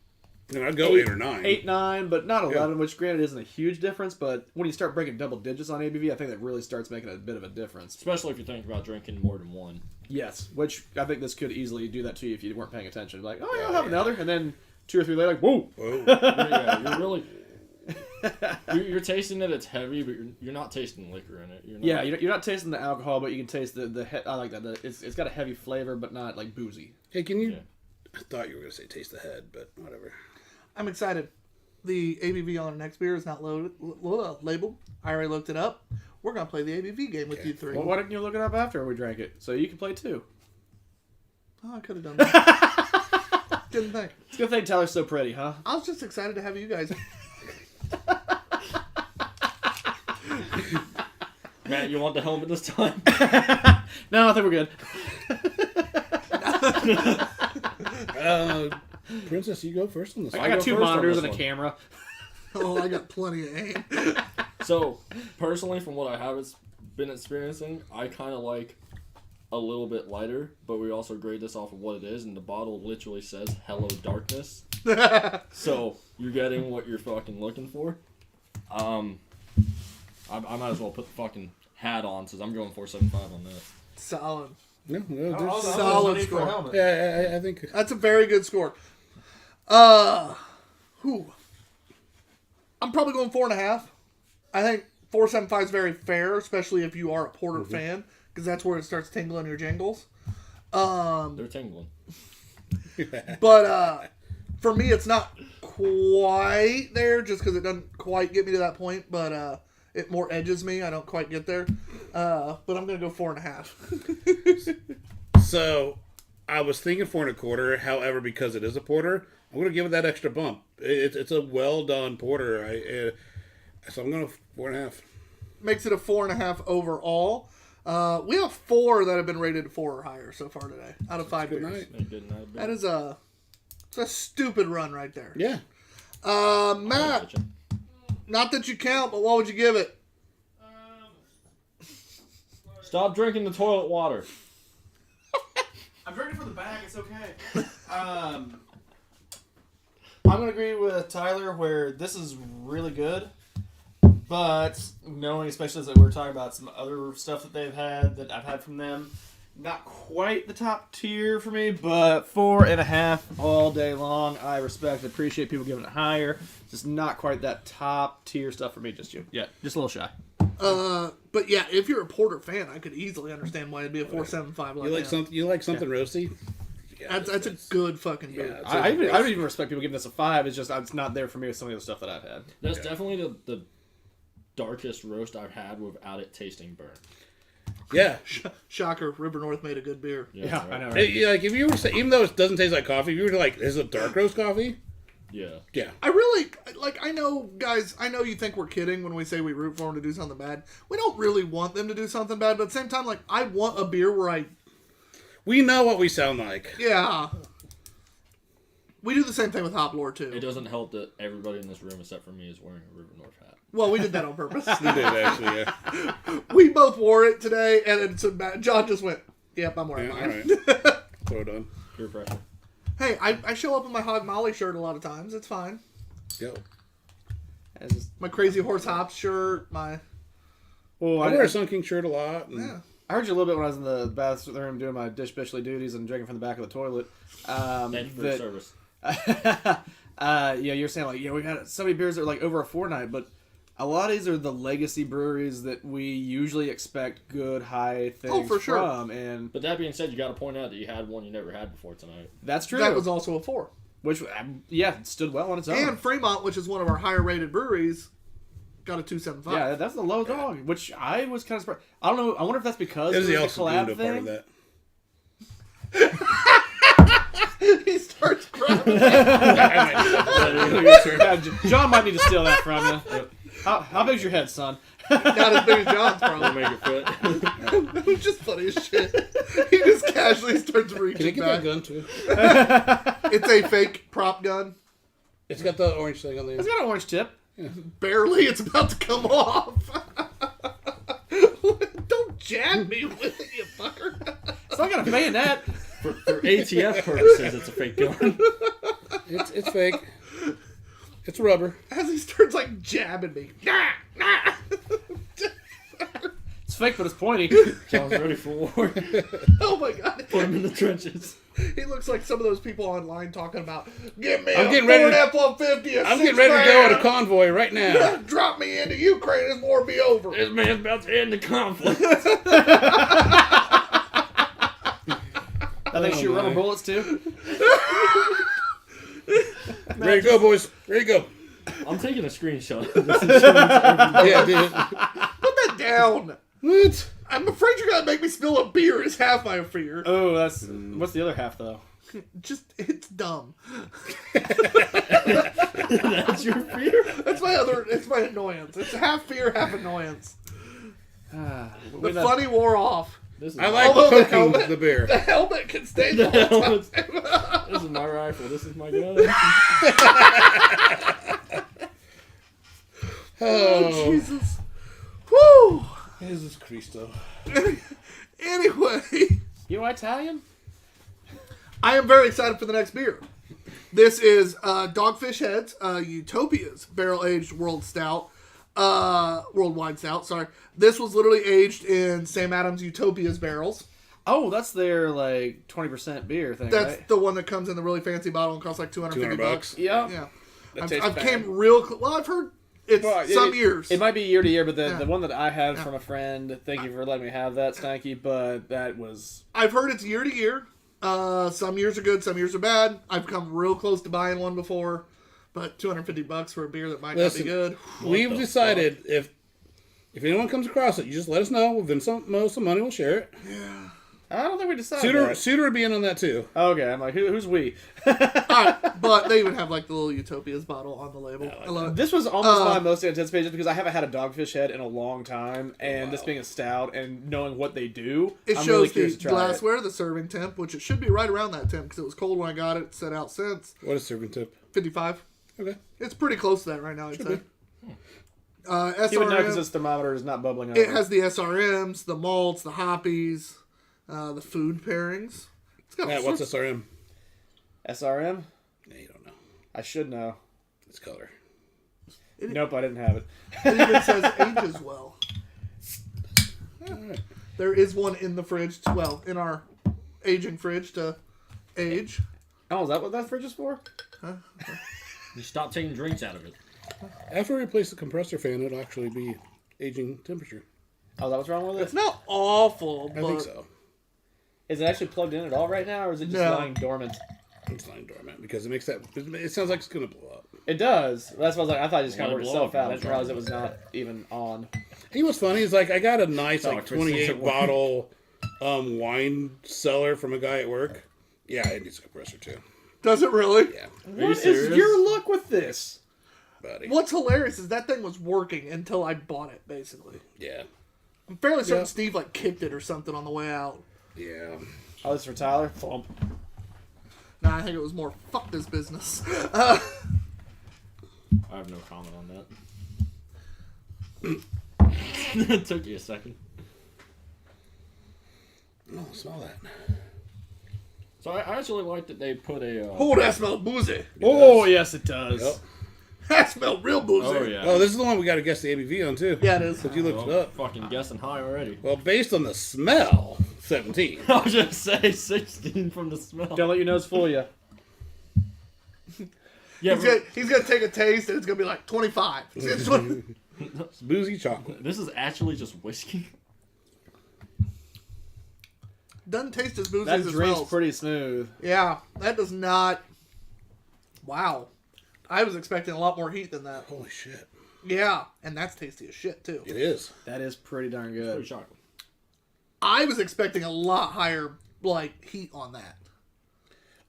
And I'd go 8 or 9. 8, 9, but not 11, which granted isn't a huge difference. But when you start breaking double digits on ABV, I think that really starts making a bit of a difference. Especially if you're thinking about drinking more than one. Yes, which I think this could easily do that to you if you weren't paying attention. Like, oh yeah, I'll have another, and then 2 or 3 later, like, whoa. Whoa. Yeah, you're really. You're tasting it. It's heavy, but you're not tasting liquor in it. You're not, Yeah, you're not tasting the alcohol, but you can taste I like that. It's got a heavy flavor, but not like boozy. Hey, can you... Yeah. I thought you were going to say taste the head, but whatever. I'm excited. The ABV on our next beer is not labeled. I already looked it up. We're going to play the ABV game with you three. Well, why didn't you look it up after we drank it so you can play too? Oh, I could have done that. Didn't think. It's a good thing Tyler's so pretty, huh? I was just excited to have you guys. Matt, you want the helmet this time? No, I think we're good. Princess, you go first on this. I go got 2 first on monitors this and a one. camera. Oh, I got plenty of aim. So, personally, from what I have been experiencing, I kind of like a little bit lighter, but we also grade this off of what it is, and the bottle literally says "Hello Darkness." So you're getting what you're fucking looking for. I might as well put the fucking hat on, since I'm going 4.75 on that. Solid. No, no, there's- Solid score. yeah, I think... That's a very good score. Who? I'm probably going 4.5. I think 4.75 is very fair, especially if you are a Porter fan, because that's where it starts tingling your jingles. They're tingling. But for me, it's not quite there, just because it doesn't quite get me to that point. But it more edges me. I don't quite get there. But I'm gonna go 4.5. So, I was thinking 4.25. However, because it is a porter, I'm going to give it that extra bump. It's a well done porter. So I'm going to 4.5. Makes it a 4.5 overall. We have 4 that have been rated 4 or higher so far today, out of 5 Good beers. night. Ain't good night, That is it's a stupid run right there. Yeah. Matt, not that you count, but what would you give it? Stop drinking the toilet water. I'm drinking from the bag. It's okay. I'm gonna agree with Tyler where this is really good, but knowing especially as we're talking about some other stuff that they've had that I've had from them, not quite the top tier for me, but 4.5 all day long. I respect, appreciate people giving it higher. Just not quite that top tier stuff for me. Just a little shy. But yeah, if you're a Porter fan, I could easily understand why it'd be a 4.75. You like something roasty? Yeah, That's a good fucking beer. Yeah, I would even respect people giving this a 5. It's just it's not there for me with some of the stuff that I've had. That's definitely the darkest roast I've had without it tasting burnt. Yeah. Shocker, River North made a good beer. Yeah, right. I know. Hey, Right? yeah, like if you were to say, even though it doesn't taste like coffee, if you were to like, is it dark roast coffee? Yeah. Yeah. I really, like, I know, guys, I know you think we're kidding when we say we root for them to do something bad. We don't really want them to do something bad, but at the same time, like, I want a beer where We know what we sound like. yeah. We do the same thing with Hop Lore, too. It doesn't help that everybody in this room except for me is wearing a River North hat. Well, we did that on purpose. We did, actually, yeah. We both wore it today, and then John just went, yep, I'm wearing Yeah, all mine. right. Throw it on. Peer pressure. Hey, I show up in my Hog Molly shirt a lot of times. It's fine. Yo. It's just- My Crazy Horse Hops shirt, my... well, I wear a Sun King shirt a lot. And Yeah. I heard you a little bit when I was in the bathroom doing my dish bishly duties and drinking from the back of the toilet. Thank you for the service. Yeah, you're saying like, we got so many beers that are like over a fortnight, but a lot of these are the legacy breweries that we usually expect good high things for sure. from, and But that being said, you got to point out that you had one you never had before tonight. that's true. That was also a 4. Which, it stood well on its own. And Fremont, which is one of our higher rated breweries, got a 2.75. Yeah, that's the low dog, which I was kind of surprised. I don't know. I wonder if that's because it was the El a collab Segundo part of thing. that. He starts crying. Yeah, John might need to steal that from you. How big's your head, son? Not as big as John's, I'll probably. make it fit. That was just funny as shit. He just casually starts Can I reaching get back. that gun, too? It's a fake prop gun. It's got the orange thing on the It's end. got an orange tip. Barely. It's about to come off. Don't jab me with it, you fucker. It's not got a bayonet. For ATF purposes, it's a fake gun. It's fake. It's rubber. As he starts, like, jabbing me. Nah, nah. It's fake, but it's pointy. John's ready for war. Oh, my God. Put him in the trenches. He looks like some of those people online talking about, give me I'm a getting Ford ready to- F-150, I'm getting ready to go on a convoy right now. Drop me into Ukraine, this war be over. This man's about to end the conflict. I think shoot rubber my. bullets too. Ready to go, boys. Ready to go. I'm taking a screenshot of this and showing it to everybody. Yeah, dude. Put that down. What? I'm afraid you're gonna make me spill a beer is half my fear. Oh, that's what's the other half though? Just, it's dumb. That's your fear? It's my annoyance. It's half fear, half annoyance. The We know- funny wore off. This is I like Although the poking helmet- the beer. The helmet can stay the the whole helmet. time. This is my rifle. This is my gun. Oh, Jesus. Woo! Jesus Cristo. Anyway, You Italian? I am very excited for the next beer. This is Dogfish Head's Utopia's barrel-aged worldwide stout. Sorry, this was literally aged in Sam Adams Utopia's barrels. Oh, that's their like 20% beer thing, That's right? the one that comes in the really fancy bottle and costs like $250 $200. Yeah. Yeah, That I've tastes bad. came real. Well, I've heard it's Well, some years. It might be year to year, but the Yeah. one that I had from a friend, thank you for letting me have that, Stanky, but that was... I've heard it's year to year. Some years are good, some years are bad. I've come real close to buying one before, but $250 for a beer that might Listen, not be good. We've decided if anyone comes across it, you just let us know. We'll win some money. We'll share it. I don't think we decided Suitor would be in on that too. Okay, I'm like, who's we? Alright, but they even have like the little Utopia's bottle on the label. I love it. This was almost my most anticipated just because I haven't had a Dogfish Head in a long time, and this being a stout and knowing what they do, It I'm shows really the curious to try glassware, the serving temp, which it should be right around that temp because it was cold when I got it. It's set out since What is serving tip? 55. Okay. It's pretty close to that right now, I'd say. it. You would know because SRM, this thermometer is not bubbling over. it has the SRMs, the malts, the hoppies, the food pairings. It's got all Matt, what's sorts- SRM? SRM? Yeah, you don't know. I should know. It's color. Nope, I didn't have it. It even says ages well. All right. There is one in the fridge, in our aging fridge to age. Oh, is that what that fridge is for? You stop taking drinks out of it. After we replace the compressor fan, it'll actually be aging temperature. Oh, is that what's wrong with It's it? not awful, but I think so. Is it actually plugged in at all right now, or is it just No. lying dormant? It's lying dormant because it makes that. It sounds like it's gonna blow up. It does. That's why I was like, I thought it just kind of Let worked it blow itself up, out. I it'll didn't realize it was not even on. You know what's funny is like I got a nice like Chris thinks it 28 bottle wine cellar from a guy at work. Yeah, it needs a compressor too. Does it really? Yeah, What is serious? your luck with this? buddy. What's hilarious is that thing was working until I bought it, basically. Yeah, I'm fairly certain Yeah. Steve like kicked it or something on the way out. yeah. Oh, this is for Tyler? Thump. Nah, I think it was more fuck this business. I have no comment on that. It took you a second. Oh, smell that. So I actually like that they put a. Oh, that smelled boozy. Oh, yes, it does. Yep. That smelled real boozy. Oh yeah. Oh, this is the one we got to guess the ABV on too. Yeah, it is. But you looked it Well, up. fucking guessing high already. Well, based on the smell, 17. I was just say 16 from the smell. Don't let your nose fool you. Yeah, He's gonna take a taste and it's gonna be like 25. It's 20. It's boozy chocolate. this is actually just whiskey. Doesn't taste as boozy That as it drink's smells. pretty smooth. Yeah, that does not. Wow, I was expecting a lot more heat than that. Holy shit. Yeah, and that's tasty as shit too. It is. That is pretty darn Pretty good. chocolate. I was expecting a lot higher like heat on that.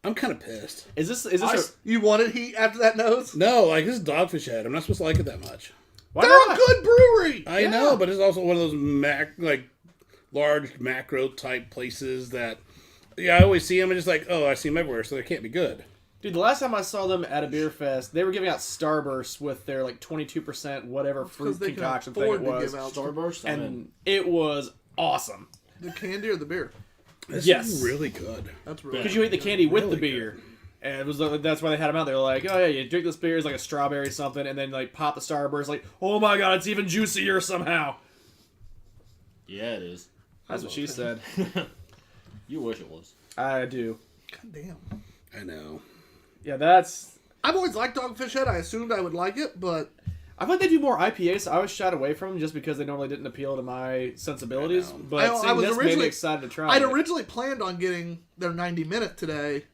I'm kind of pissed. Is this a... You wanted heat after that nose? No, like this is Dogfish Head. I'm not supposed to like it that much. Why They're not? a good brewery. I know, but it's also one of those large macro type places that, yeah, I always see them and just like, oh, I see them everywhere, so they can't be good. Dude, the last time I saw them at a beer fest, they were giving out Starburst with their like 22% whatever fruit they can concoction thing it afford to was. give out Starburst. And it was awesome. the candy or the beer. This Yes. is really good. That's really Because you ate the candy with the Really beer. And it was that's why they had them out. They were like, oh yeah, you drink this beer, it's like a strawberry something, and then like pop the Starburst, like, oh my god, it's even juicier somehow. Yeah, it is. That's what she said. You wish it was. I do. God damn. I know. Yeah, that's... I've always liked Dogfish Head. I assumed I would like it, but I thought they do more IPAs, so I was shied away from them just because they normally didn't appeal to my sensibilities. I know. But I seeing was this made originally- me excited to try I'd it. originally planned on getting their 90-minute today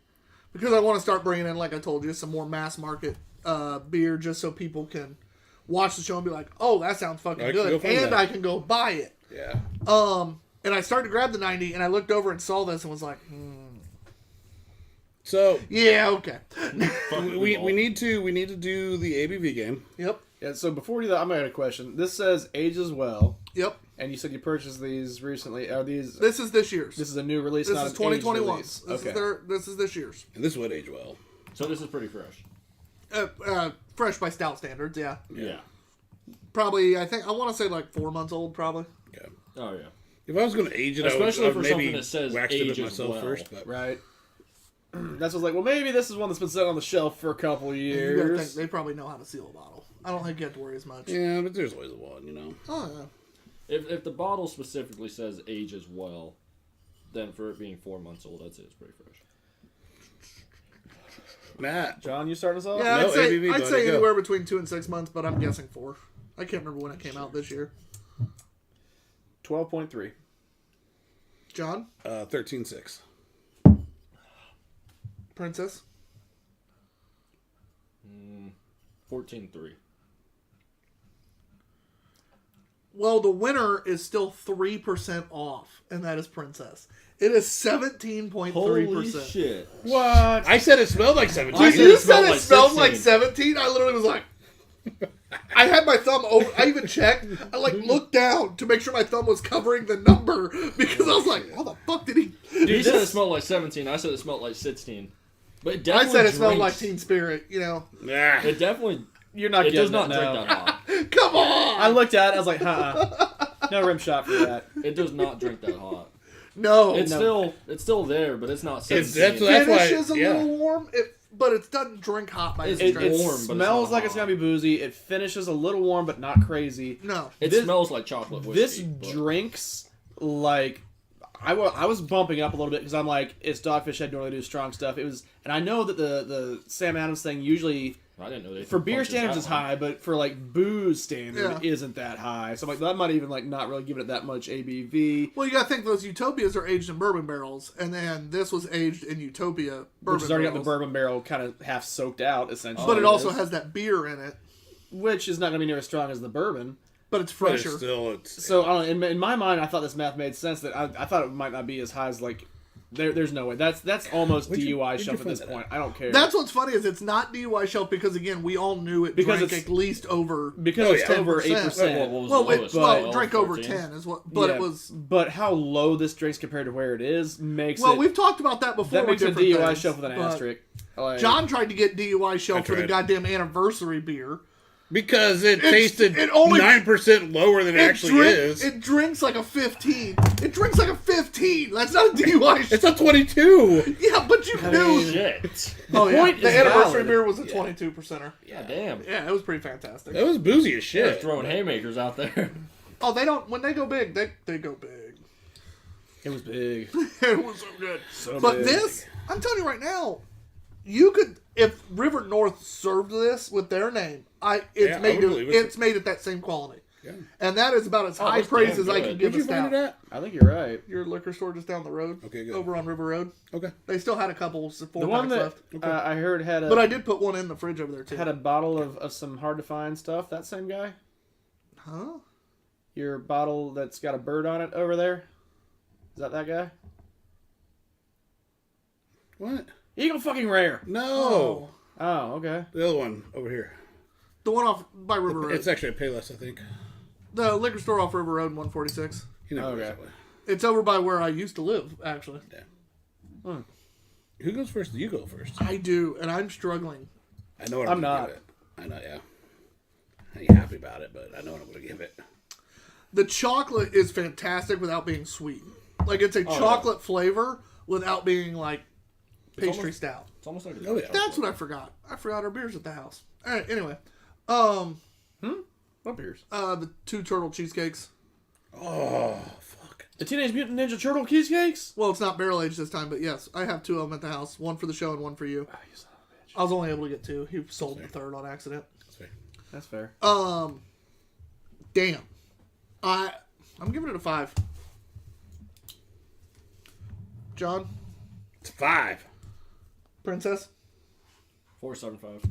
because I want to start bringing in, like I told you, some more mass market beer just so people can watch the show and be like, oh, that sounds fucking I can go good. find And that. I can go buy it. Yeah. And I started to grab the 90 and I looked over and saw this and was like, So yeah, okay. we need to do the ABV game. Yep. Yeah, so before we do that, I'm going to have a question. This says age as well, Yep. and you said you purchased these recently. Are these... This is this year's. This is a new release, This not is an aged 2021. release. This Okay. this is this year's. And this would age well. So this is pretty fresh. Fresh by Stout standards, yeah. Yeah. Probably, I want to say like 4 months old, probably. Okay. Oh yeah. If I was going to age it, Especially I would for maybe something that says waxed it age up as myself well. first. But Right. That's what's like, well, maybe this is one that's been sitting on the shelf for a couple You gotta think years. they probably know how to seal a bottle. I don't think you have to worry as much. yeah, but there's always one, you know. Oh, yeah. If the bottle specifically says age as well, then for it being 4 months old, I'd say it's pretty fresh. Matt. John, you starting us off? Yeah, No, I'd say, ABV, I'd buddy, say go. anywhere between 2 and 6 months, but I'm guessing 4. I can't remember when it came out this year. 12.3. John? 13.6. Princess? 14.3. Well, the winner is still 3% off, and that is Princess. It is 17.3%. Holy shit. What? I said it smelled like 17. Dude, said you it said smelled it like smelled like 16. 17? I literally was like... I had my thumb over... I even checked. I, looked down to make sure my thumb was covering the number, because I was like, how the fuck did he... Dude, he said it this- smelled like 17. I said it smelled like 16. But it I definitely said it smelled like drinks- Teen Spirit, you know. Nah. It definitely... You're not It getting does not it, drink no. that hot. Come on! I looked at it, I was like, no rim shot for that. It does not drink that hot. No. It's No. still there, but it's not 17. that's why- Finishes a yeah. little warm, but it doesn't drink hot by It's any It, stretch. it warm, but it's smells not like it's hot. going to be boozy. It finishes a little warm, but not crazy. No. It This- smells like chocolate whiskey. This but- drinks like... I was bumping up a little bit because I'm like, it's Dogfish Head normally do strong stuff. It was, and I know that the Sam Adams thing usually I didn't know they for threw beer punches standards that is high. high, but for like booze standard Yeah. isn't that high. So I'm like, that might even like not really giving it that much ABV, Well, you gotta think those Utopias are aged in bourbon barrels, and then this was aged in Utopia bourbon which has already got the barrels. bourbon barrel kind of half soaked out essentially. But it it also is. has that beer in it. which is not going to be near as strong as the bourbon. but it's But it's fresher. still, So I don't know, in my mind, I thought this math made sense. That I thought it might not be as high as like. There's no way. That's almost Where'd you- DUI where'd you shelf at find this that point. I don't care. That's what's funny is it's not DUI shelf because again we all knew it Because drank it's- at least over. because Oh, it's yeah. over 8%. What was Well, the it lowest? well 12, drank over 14? 10 is what, but Yeah, it was. But how low this drink's compared to where it is makes Well, it. we've talked about that before. that makes with a different DUI things, shelf with an but asterisk. Like, John tried to get DUI shelf for the tried. goddamn anniversary beer. because it It's- tasted it only- 9% lower than it actually is. It drinks like a 15. It drinks like a 15. That's not a DUI shelf. It's a 22. Yeah, but you knew. Shit. Oh yeah, point the is anniversary valid. beer was a 22 percenter. Yeah, damn. Yeah, it was pretty fantastic. That was boozy as They're shit. throwing haymakers out there. Oh, they don't. When they go big, they go big. it was big. It was so good. So But big. this, I'm telling you right now, you could if River North served this with their name, Yeah, I would believe it. it's made at that same quality, Yeah. and that is about as high that's praise damn as I good. can give Did a you find stout. it at? I think you're right. Your liquor store just down the road. Okay, good. Over on River Road. Okay. They still had a couple The 4 one packs that left, I heard had a but I did put one in the fridge over there too. had a bottle of some hard to find stuff. That same guy. Huh? Your bottle that's got a bird on it over there. Is that guy? What? Eagle fucking rare. No. Oh, okay. The other one over here. The one off by River Road. It's actually a Payless, I think. The liquor store off River Road, 146. You know Okay. that way. It's over by where I used to live, actually. Who goes first? You go first. I do, and I'm struggling. I know what I'm I'm gonna not. give it. I know, yeah. I ain't happy about it, but I know what I'm gonna give it. The chocolate is fantastic without being sweet. Like it's a chocolate flavor without being like pastry almost- stout. It's almost like a Oh yeah. That's what I forgot. I forgot our beers at the house. All right. Anyway, What beers? the 2 turtle cheesecakes. Oh fuck. The Teenage Mutant Ninja Turtle cheesecakes. Well, it's not barrel aged this time, but yes, I have 2 of them at the house. One for the show and one for you. Oh, you son of a bitch. I was only able to get 2. He sold the third on accident. That's fair. Damn. I'm giving it a 5. John, It's 5. Princess. 4.75.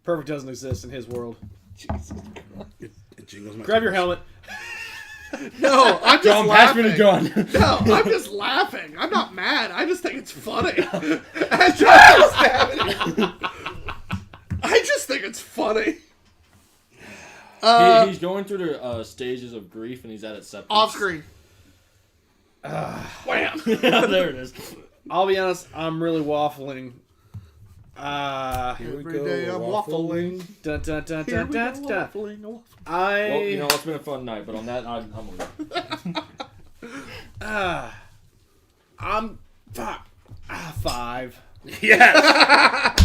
Perfect doesn't exist in his world. It jingles my Grab your helmet. No, I'm just John, pass me laughing. the gun. No, I'm just laughing. I'm not mad. I just think it's funny. As John is stabbing it. I just think it's funny. He's going through the stages of grief, and he's at acceptance. Off screen. Wham! Yeah, there it is. I'll be honest. I'm really waffling. Here we Every go, day I'm waffling. Dun dun dun Here dun we go, dun dun. waffling. Well, you know, it's been a fun night, but on that, I'm leaving. I'm 5. Yes.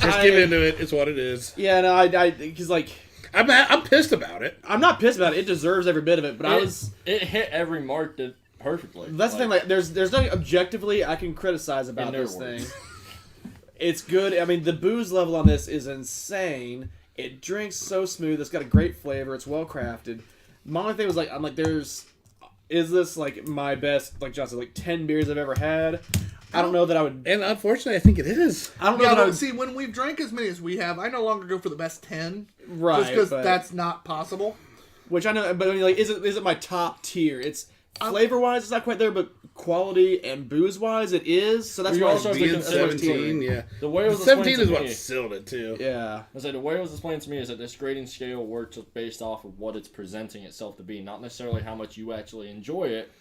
Just get into it. It's what it is. Yeah, no, I because like I'm pissed about it. I'm not pissed about it. It deserves every bit of it. But I was. It hit every mark that perfectly. That's the thing. Like, there's nothing objectively I can criticize about In their this words. thing. It's good. I mean, the booze level on this is insane. It drinks so smooth. It's got a great flavor. It's well crafted. My only thing was like, I'm like, is this like my best? Like John said, like 10 beers I've ever had. I don't know that I would. And unfortunately, I think it is. I don't know Yeah, that I but would. see, when we've drank as many as we have, I no longer go for the best 10. Right, Just because but- that's not possible. Which I know, but I mean, like, is it my top tier? It's flavor wise, it's not quite there, but quality and booze wise, it is. So that's You why also it's have to Being consider 17, yeah. The way it was 17 explained is to what me, sealed it too. yeah. I said the way it was explained to me is that this grading scale works based off of what it's presenting itself to be, not necessarily how much you actually enjoy it.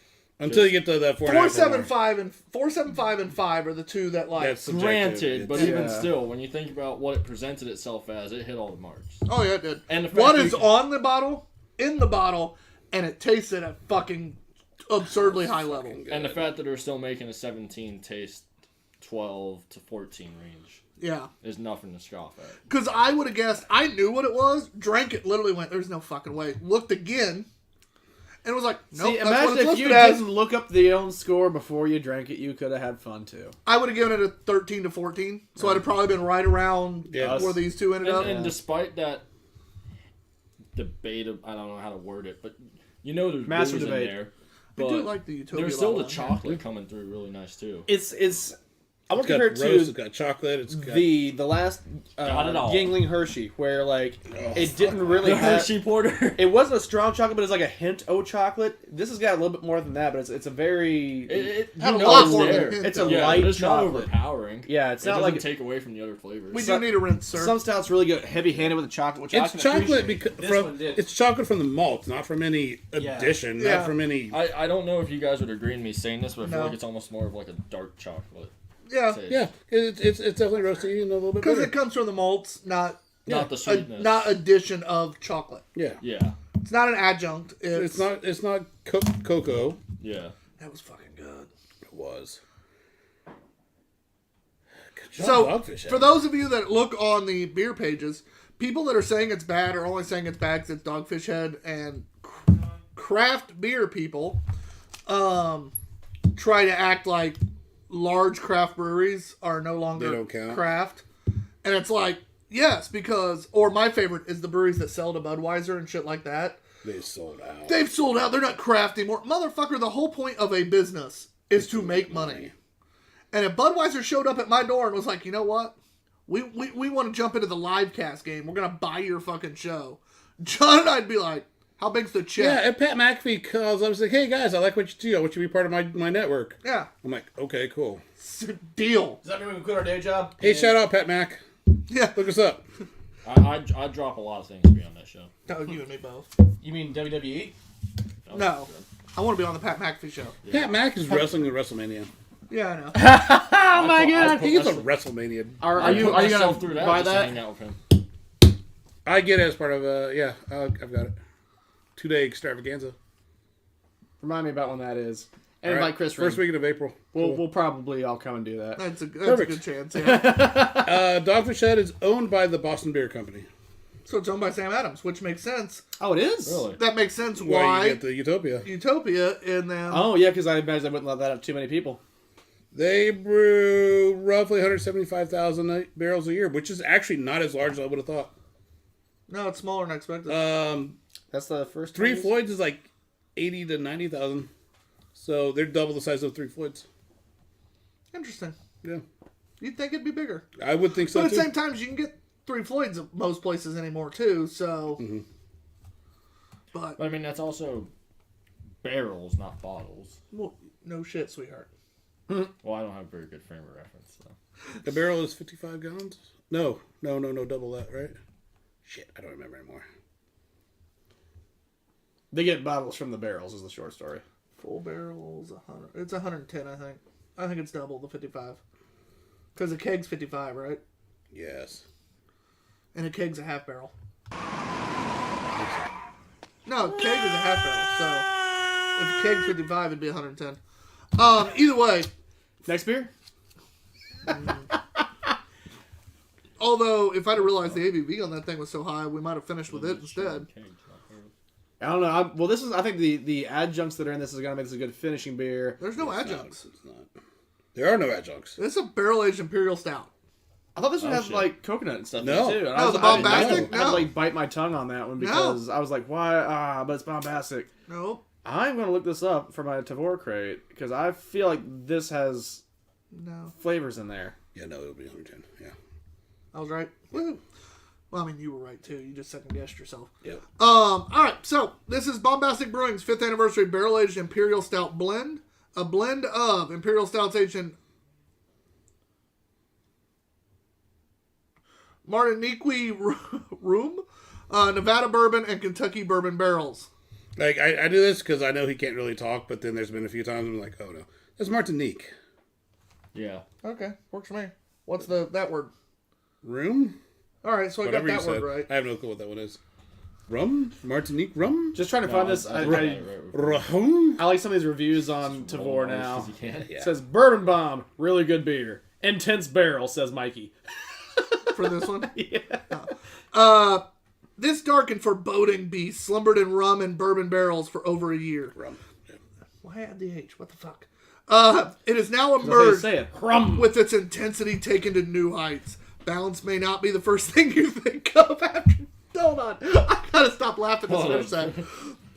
Until you get to that 4.5. 4.75 and 5 are the two that like. That's subjective. Granted, but It's- even Yeah. still, when you think about what it presented itself as, it hit all the marks. Oh yeah, it did. And the fact What that is you- on the bottle, in the bottle, and it tastes at a fucking absurdly high level. And the fact that they're still making a 17 taste 12 to 14 range Yeah. is nothing to scoff at. Because I would have guessed, I knew what it was, drank it, literally went, there's no fucking way. Looked again, and was like, nope, See, that's imagine what it's if you listed as. didn't look up the own score before you drank it, you could have had fun too. I would have given it a 13 to 14, so I'd have probably been right around Yeah. where these two ended up. And despite that debate, I don't know how to word it, but you know there's Massive booze in debate. there. I But do like the Utopia there's still the bottle. chocolate coming through really nice too. It's I want It's to compare got it roast, to it's got chocolate, it's got... the last Got it all. Yingling Hershey, where like it didn't really The have. Hershey Porter. It wasn't a strong chocolate, but it's like a hint of chocolate. This has got a little bit more than that, but it's a very Had a you know lot it's more than there. a hint it's of a it. Yeah, light but it's not chocolate. overpowering. Yeah, it's It not doesn't like take away from the other flavors. We do need a rinse, sir. some stouts really get heavy-handed with the chocolate, which I It's can chocolate appreciate. because This one did. it's chocolate from the malt, not from any addition, Yeah. not from any... I don't know if you guys would agree with me saying this, but I feel No. like it's almost more of like a dark chocolate Yeah, taste. Yeah, it's definitely roasty and a little bit because bitter. it comes from the malts, not Not the sweetness. not addition of chocolate. Yeah. Yeah. It's not an adjunct. It's not cocoa. Yeah. That was fucking good. It was. Good job, So, Dogfish Head. for those of you that look on the beer pages, people that are saying it's bad are only saying it's bad because it's Dogfish Head, and craft beer people try to act like large craft breweries are no longer They don't count. craft. And it's like, yes, because, or my favorite is the breweries that sell to Budweiser and shit like that. They sold out. They've sold out. They're not craft anymore. Motherfucker, the whole point of a business is to make money. And if Budweiser showed up at my door and was like, you know what? We want to jump into the live cast game. We're going to buy your fucking show. John and I'd be like, how big's the check? Yeah, and Pat McAfee calls. I was like, hey guys, I like what you do. I want you to be part of my network. Yeah. I'm like, okay, cool. Deal. Does that mean we can quit our day job? Hey, shout out Pat Mac. Yeah. Look us up. I drop a lot of things to be on that show. No, you and me both. You mean WWE? No. I want to be on the Pat McAfee show. Pat Mac is wrestling in WrestleMania. Yeah, I know. Oh my god! He's a WrestleMania. Are you gonna through that buy just to that? hang out with him? I get it as part of yeah. I've got it. 2-day extravaganza. Remind me about when that is. And All right, invite Chris. First weekend of April. We'll probably all come and do that. That's a Perfect. good chance. Yeah. Dogfish Head is owned by the Boston Beer Company. So it's owned by Sam Adams, which makes sense. Oh, it is. Really? That makes sense Why why you get the Utopia. Utopia and then Oh yeah, because I imagine I wouldn't let that up too many people. They brew roughly 175,000 barrels a year, which is actually not as large as I would have thought. no, it's smaller than expected. That's the first. Three 20s? Floyds is like 80 to 90,000. So they're double the size of Three Floyds. Interesting. Yeah. You'd think it'd be bigger. I would think so But at too. the same time, you can get Three Floyds at most places anymore, too, so... Mm-hmm. But, But I mean, that's also barrels, not bottles. well, no shit, sweetheart. Well, I don't have a very good frame of reference, so. A barrel is 55 gallons? No, double that, right? Shit, I don't remember anymore. They get bottles from the barrels. Is the short story. Full barrel's 100. It's 110, I think. I think it's double the 55. Because a keg's 55, right? Yes. And a keg's a half barrel. No, a keg is a half barrel, so... If a keg's 55, it'd be 110. Either way... Next beer. Although, if I'd have realized the ABV on that thing was so high, we might have finished with it instead. I don't know. Well, this is. I think the adjuncts that are in this is going to make this a good finishing beer. There's no adjuncts. It's not. There are no adjuncts. This is a barrel-aged Imperial Stout. I thought this one had shit. like coconut and stuff No. in it too. And No, I was, the I didn't know. Bombastic? I had to No. like bite my tongue on that one because I was like, why? But it's Bombastic. No. I'm going to look this up for my Tavor crate because I feel like this has No. flavors in there. Yeah, no, it'll be 110. Yeah. I was right. Woo. Well, I mean, you were right, too. You just second-guessed yourself. Yep. All right. So, this is Bombastic Brewing's 5th anniversary barrel-aged Imperial Stout blend. A blend of Imperial Stouts aged in Martinique Room, Nevada Bourbon, and Kentucky Bourbon barrels. Like, I do this because I know he can't really talk, but then there's been a few times I'm like, oh no. That's Martinique. Yeah. Okay. Works for me. What's that word? Room? All right. So I got Whatever you that said. word right. I have no clue what that one is. Rum? Martinique rum? Just trying to find this. I Rum? like some of these reviews on Tavor now. You can. It says Bourbon Bomb, really good beer. Intense barrel, says Mikey. For this one? Yeah. This dark and foreboding beast slumbered in rum and bourbon barrels for over a year. Rum. Yeah. Why add the H? What the fuck? It has now That's how you emerged say it. Rum. with its intensity taken to new heights. Balance may not be the first thing you think of after... Hold on. I gotta stop laughing this for a second.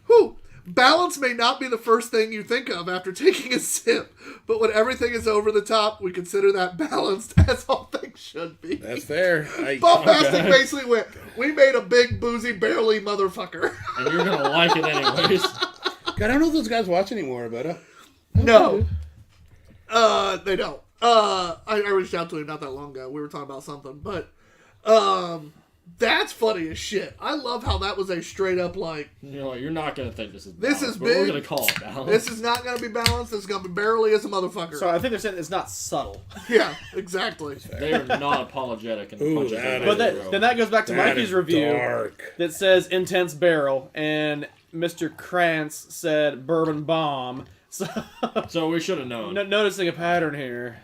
Whew. Balance may not be the first thing you think of after taking a sip, but when everything is over the top, we consider that balanced, as all things should be. That's fair. Bombastic basically went, we made a big, boozy, barely motherfucker. And you're gonna like it anyways. God, I don't know if those guys watch anymore, but No. They don't. I reached out to him not that long ago. We were talking about something, but that's funny as shit. I love how that was a straight up like. You're like, you're not gonna think this is This balanced, is but big. We're gonna call it balanced. This is not going to be balanced. This is going to be barely as a motherfucker. So I think they're saying it's not subtle. Yeah, exactly. They are not apologetic in the Ooh, punches. that they But throw. then that goes back to that Mikey's is review dark. that says intense barrel, and Mr. Krantz said bourbon bomb. So we should have known. Noticing a pattern here.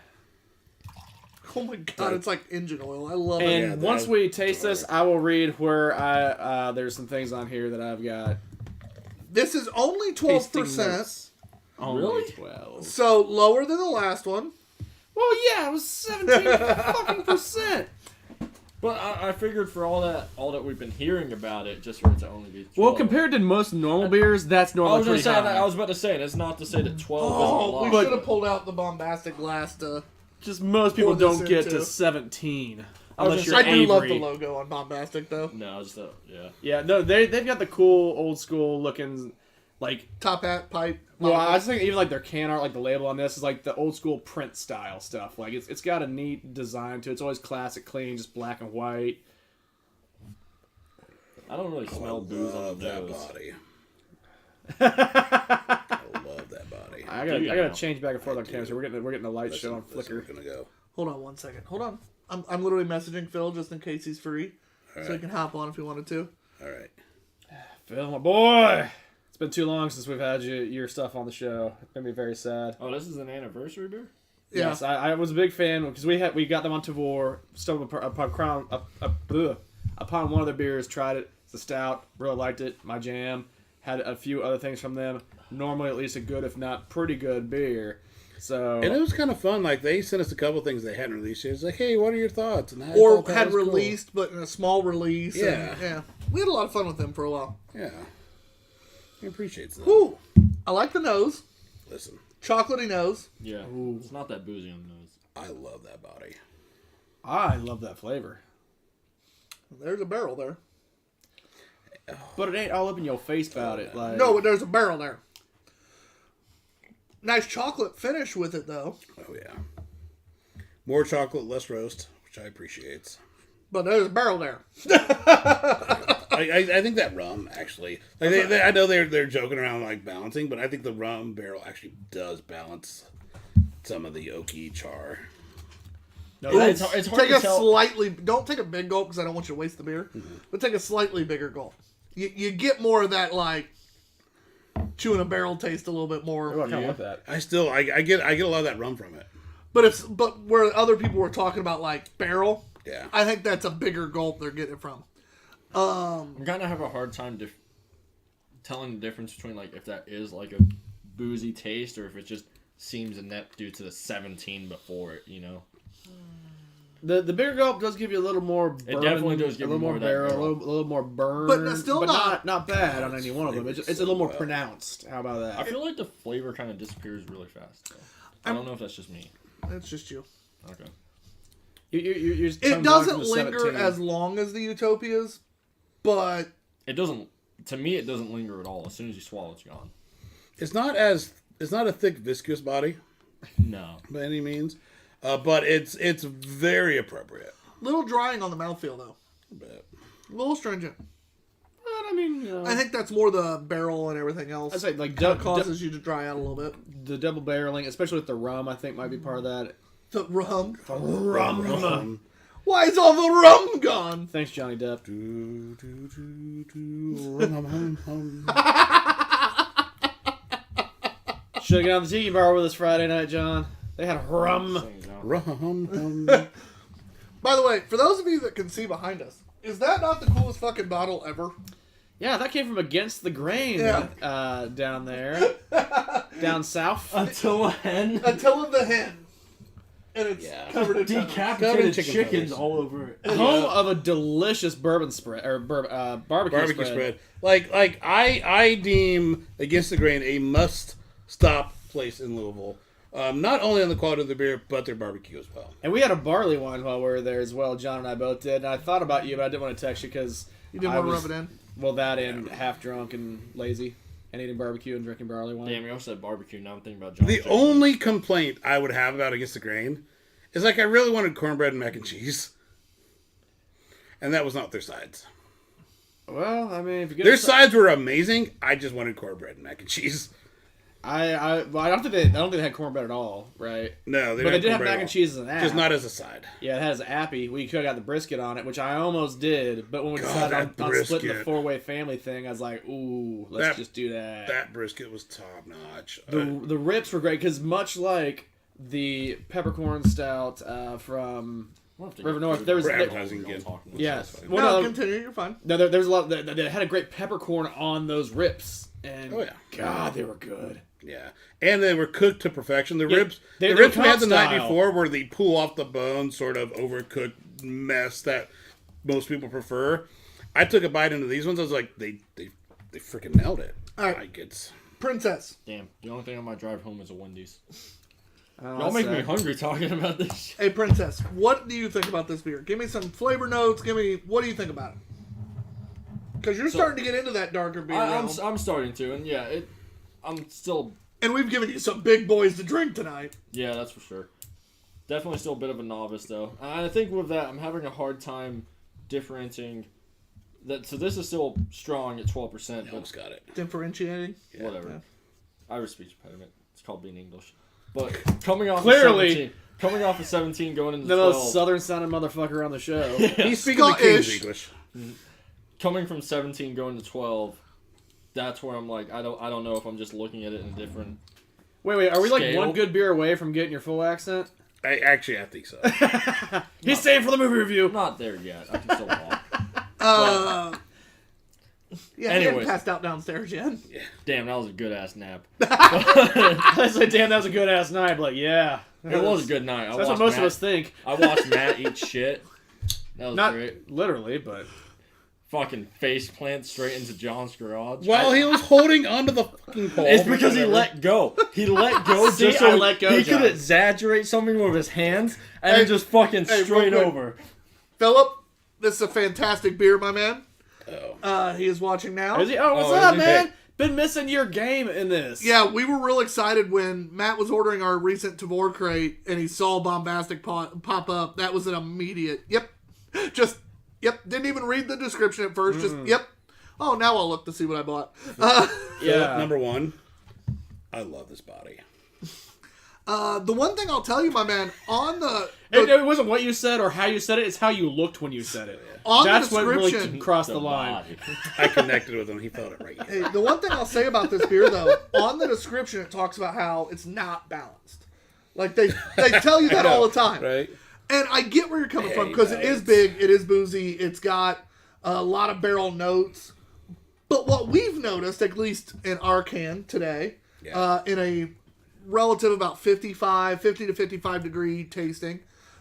Oh my god, it's like engine oil. I love it. And Yeah, once that's we taste this, dark. I will read where there's some things on here that I've got. This is only Tasting 12%, notes. Only Really? 12. so lower than the last one. Well, yeah, it was 17 fucking percent. But I figured for all that we've been hearing about it, just for it to only be 12. Well, compared to most normal beers, that's I normally was gonna pretty say high. that. I was about to say that's not to say that 12 Oh, isn't a we lot. should have pulled out the Bombastic last. Just most people Pour this don't get into- to 17 I was unless you're gonna I say, do love Avery. the logo on Bombastic though. No, just yeah. Yeah, no, they've got the cool old school looking, like. Top hat, pipe. Well, I was thinking even like their can art, like the label on this is like the old school print style stuff. Like it's got a neat design to it. It's always classic, clean, just black and white. I don't really smell booze on Love the that nose. body. I love that body. I Do you gotta now? change back and forth on camera. So we're getting the light show on Flickr. Gonna go. Hold on one second. Hold on. I'm literally messaging Phil just in case he's free, so he can hop on if he wanted to. All right. Phil, my boy. It's been too long since we've had your stuff on the show. It's made me very sad. Oh, this is an anniversary beer? Yeah. Yes, I was a big fan because we got them on Tavor, stumbled upon one of their beers, tried it. It's a stout, really liked it. My jam. Had a few other things from them. Normally, at least a good, if not pretty good beer. So And it was kind of fun. Like they sent us a couple things they hadn't released yet. It's like, hey, what are your thoughts? And I Or thought that had was cool. released, but in a small release. Yeah. And, yeah. We had a lot of fun with them for a while. Yeah. He appreciates that. Ooh, I like the nose. Listen, Chocolatey nose. Yeah. It's not that boozy on the nose. I love that body. I love that flavor. There's a barrel there. But it ain't all up in your face about it. Like No, but there's a barrel there. Nice chocolate finish with it, though. Oh yeah. More chocolate, less roast, which I appreciate. But there's a barrel there. I think that rum actually. Like I know they're joking around like balancing, but I think the rum barrel actually does balance some of the oaky char. No, Ooh, it's hard take to a tell. slightly. Don't take a big gulp because I don't want you to waste the beer. But take a slightly bigger gulp. You get more of that like chewing a barrel taste a little bit more. Oh, I kind of like that. I get a lot of that rum from it. But where other people were talking about like barrel, Yeah. I think that's a bigger gulp they're getting it from. I'm gonna have a hard time telling the difference between like if that is like a boozy taste or if it just seems inept due to the 17 before it, you know. The bigger gulp does give you a little more bourbon, definitely does give a little you more more of that barrel, barrel. a little more burn, But it's still not bad on any one of them. It's a little more well. pronounced. How about I that? feel like the flavor kind of disappears really fast. Though. I don't know if that's just me. It's just you. Okay. You're just It coming down from doesn't the linger 17. as long as the Utopias, but It doesn't. To me, it doesn't linger at all. As soon as you swallow, it's gone. It's not a thick viscous body No. by any means, but it's very appropriate. little drying on the mouthfeel though. But A little astringent. But, I mean, you know, I think that's more the barrel and everything else. I'd say like That causes you to dry out a little bit. the double barreling, especially with the rum, I think might be part of that. The rum. rum. Why is all the rum gone? Thanks, Johnny Depp. Rum, hum. Should have got on the tiki bar with us Friday night, John. They had rum. Rum, hum. By the way, for those of you that can see behind us, is that not the coolest fucking bottle ever? Yeah, that came from Against the Grain down there. Down south. Until when? Attila the Hen. and it's Yeah. covered in Decapitated chicken chickens feathers. all over it. Home of a delicious bourbon spread or barbecue spread. Like I deem Against the Grain a must-stop place in Louisville. Not only on the quality of the beer, but their barbecue as well. And we had a barley wine while we were there as well. John and I both did. And I thought about you, but I didn't want to text you because You didn't want to rub it in? Well, that and half drunk and lazy and eating barbecue and drinking barley wine. Damn, you also said barbecue. Now I'm thinking about John. The only complaint I would have about Against the Grain is like I really wanted cornbread and mac and cheese. And that was not their sides. Well, I mean, if you get Their sides were amazing. I just wanted cornbread and mac and cheese. I don't think they had cornbread at all, right? No, But they did have mac and cheese as an app. Just not as a side. Yeah, it has appy. We could have got the brisket on it, which I almost did. But when we decided on splitting the brisket. 4-way family thing, I was like, ooh, let's just do that. That brisket was top notch. The rips were great because much like the peppercorn stout from River North, there was We're advertising again. yes. No, Well, continue. You're fine. no, there's a lot. They had a great peppercorn on those rips, and Oh, yeah. God, they were good. Yeah, and they were cooked to perfection. The Yeah, ribs, they're the ribs we had the comp night style. before, were the pull off the bone sort of overcooked mess that most people prefer. I took a bite into these ones. I was like, they freaking nailed it. All right. Like it's Princess. Damn, the only thing on my drive home is a Wendy's. Oh, Y'all make me sad. hungry talking about this shit. Hey, Princess, what do you think about this beer? Give me some flavor notes. What do you think about it? Because you're starting to get into that darker beer realm. I'm starting to, and yeah, I'm still. And we've given you some big boys to drink tonight. Yeah, that's for sure. Definitely still a bit of a novice, though. And I think with that, I'm having a hard time differentiating that. So this is still strong at 12%, but almost got it. Differentiating. whatever. Yeah. I have a speech impediment. It's called being English. But coming off Clearly. of 17, coming off of 17, going into The 12, most southern sounding motherfucker on the show. He's speaking the King's Scottish. English. coming from 17 going to 12, that's where I'm like, I don't know if I'm just looking at it in a different. Wait, are we like Scale? one good beer away from getting your full accent? I think so. He's staying for the movie review. I'm not there yet. I can still walk. Yeah, he hadn't Anyways. passed out downstairs yet. Damn, that was a good ass nap. I was like, damn, that was a good ass night. But like, yeah, It was a good night. That's what most of us think. I watched Matt eat shit. That was Not great. literally, but Fucking face plant straight into John's garage. While he was holding onto the fucking pole. It's because he let go. He let go See, just so I let go, he John. could exaggerate something with his hands and Hey, then just fucking hey, straight real quick. over. Philip, this is a fantastic beer, my man. Oh. He is watching now. is he? Oh, what's Oh, up, is he? man? Been missing your game in this. Yeah, we were real excited when Matt was ordering our recent Tavor crate and he saw Bombastic pop up. That was an immediate, yep. Didn't even read the description at first. Just, yep. Oh, now I'll look to see what I bought. yeah. Number one, I love this body. The one thing I'll tell you, my man, on It wasn't what you said or how you said it. It's how you looked when you said it. on That's the what really description. crossed the line. body. I connected with him. He felt it right. Hey, the one thing I'll say about this beer, though, on the description, it talks about how it's not balanced. Like, they tell you that all the time. Right? And I get where you're coming from Hey, because it is guys. big, it is boozy, it's got a lot of barrel notes. But what we've noticed, at least in our can today, in a relative about 50 to 55 degree tasting,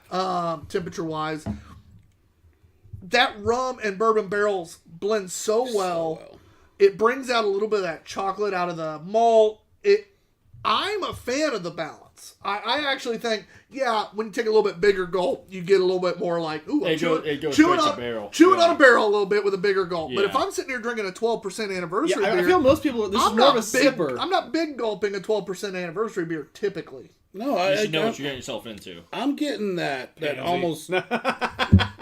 temperature-wise, that rum and bourbon barrels blend so well. It brings out a little bit of that chocolate out of the malt. I'm a fan of the balance. I actually think, when you take a little bit bigger gulp, you get a little bit more like, ooh, It goes chewing straight on to barrel. Chewing Yeah. on a barrel a little bit with a bigger gulp. But Yeah. if I'm sitting here drinking a 12% anniversary Yeah, I beer, feel most people. This is more of a sipper. I'm not big gulping a 12% anniversary beer typically. No, You should know what you're getting yourself into. I'm getting that Pansy. almost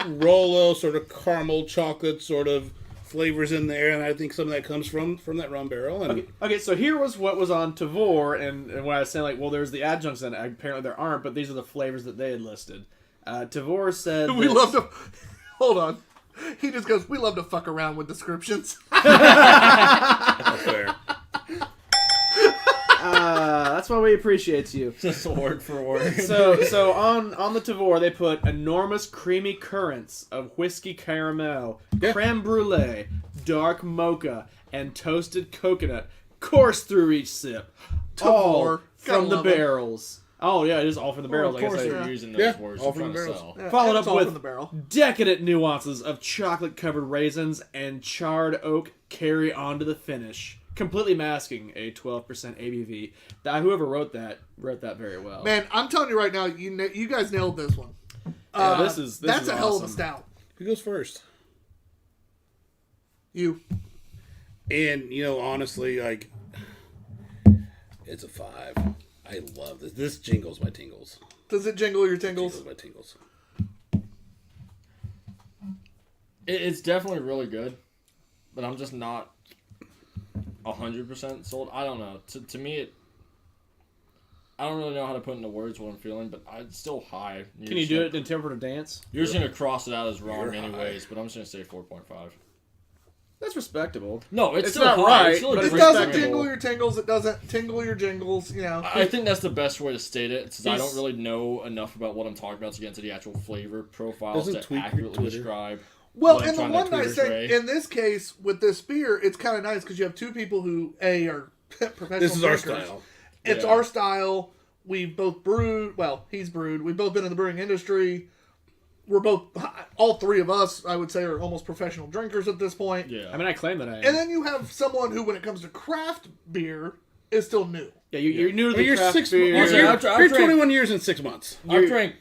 Rolo sort of caramel chocolate sort of flavors in there, and I think some of that comes from that rum barrel. And Okay, so here was what was on Tavor, and when I was saying, like, well, there's the adjuncts in it. Apparently there aren't, but these are the flavors that they had listed. Tavor said... We that- love to... Hold on. He just goes, we love to fuck around with descriptions. that's fair. That's why we appreciate you. Just word for word. So on the Tavor, they put enormous creamy currents of whiskey caramel, creme brulee, dark mocha, and toasted coconut course through each sip. All Tavor. from Gotta the love it. barrels. Oh yeah, it is all from the barrels. Of course, I guess they're using those Yeah, words all to from try the to barrels. sell. Yeah, Followed and up it's all with from the barrel. decadent nuances of chocolate-covered raisins and charred oak carry on to the finish, completely masking a 12% ABV. Whoever wrote that very well. Man, I'm telling you right now, you guys nailed this one. Yeah, this is that's a hell of a awesome. stout. Who goes first? You. And honestly, like, it's a 5. I love this. This jingles my tingles. Does it jingle your tingles? Jingles my tingles. It's definitely really good, but I'm just not 100% sold. I don't know. To me, I don't really know how to put into words what I'm feeling, but it's still high. Can you do it in temper to dance? You're just going to cross it out as wrong You're anyways, high. but I'm just going to say 4.5. That's respectable. No, it's still not high. right, It's still a but It it's great doesn't drink. jingle your tingles. It doesn't tingle your jingles. I think that's the best way to state it, since I He's- don't really know enough about what I'm talking about to get into the actual flavor profiles Doesn't to tweak your accurately Twitter. describe. Well, what I'm and the trying to one nice Twitter thing say. in this case with this beer, it's kind of nice because you have two people who are professional. This is our drinkers. style. It's Yeah. our style. We've both brewed. Well, he's brewed. We've both been in the brewing industry. We're both, all three of us, I would say, are almost professional drinkers at this point. Yeah. I mean, I claim that I am. And then you have someone who, when it comes to craft beer, is still new. Yeah, you're new to Well, the you're craft 6 beer. months. Yeah, You're, I've you're drank- 21 years and 6 months. I've drank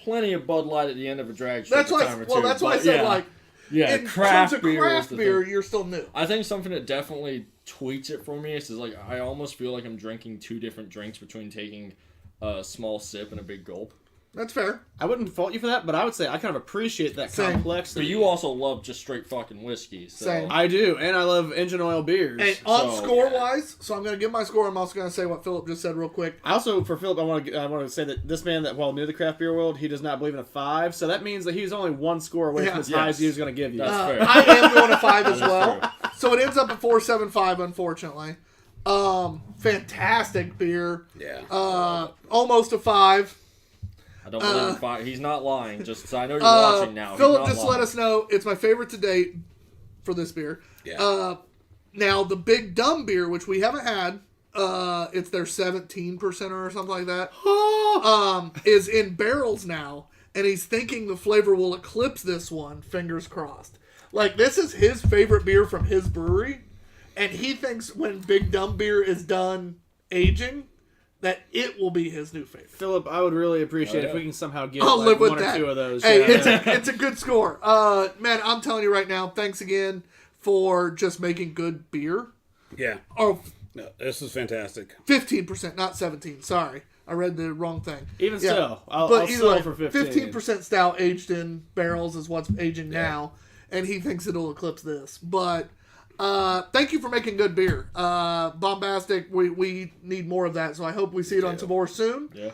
plenty of Bud Light at the end of a drag strip That's a why. time or Well, two, that's why I but said yeah. Yeah, in craft terms of beer. craft is the beer, thing. you're still new. I think something that definitely tweaks it for me is like I almost feel like I'm drinking two different drinks between taking a small sip and a big gulp. That's fair. I wouldn't fault you for that, but I would say I kind of appreciate that Same. complexity. But you also love just straight fucking whiskey. So. Same. I do, and I love engine oil beers. And on So, score wise, so I'm going to give my score. I'm also going to say what Philip just said real quick. I also, for Philip, I want to say that this man, that while new to the craft beer world, he does not believe in a 5. So that means that he's only one score away from as high as he was going to give you. That's fair. I am going to 5 as That is well. true. So it ends up at 4.75, unfortunately. Fantastic beer. Yeah. Almost a 5. I don't believe in fire. He's not lying. Just so I know you're watching now. He's Philip not just lying. let us know it's my favorite to date for this beer. Yeah. Now the Big Dumb beer, which we haven't had, it's their 17% or something like that. Is in barrels now, and he's thinking the flavor will eclipse this one. Fingers crossed. Like, this is his favorite beer from his brewery, and he thinks when Big Dumb beer is done aging, that it will be his new favorite. Philip, I would really appreciate Oh, if yeah. we can somehow get I'll like, live with one that. or two of those. Hey, Yeah. it's a good score. Man, I'm telling you right now, thanks again for just making good beer. Yeah. Oh, No, this is fantastic. 15%, not 17. Sorry. I read the wrong thing. Even Yeah. still, I'll But sell either for way, 15. 15% stout aged in barrels is what's aging now, and he thinks it'll eclipse this. But thank you for making good beer. Bombastic, we need more of that, so I hope we see it on some more soon. Yeah.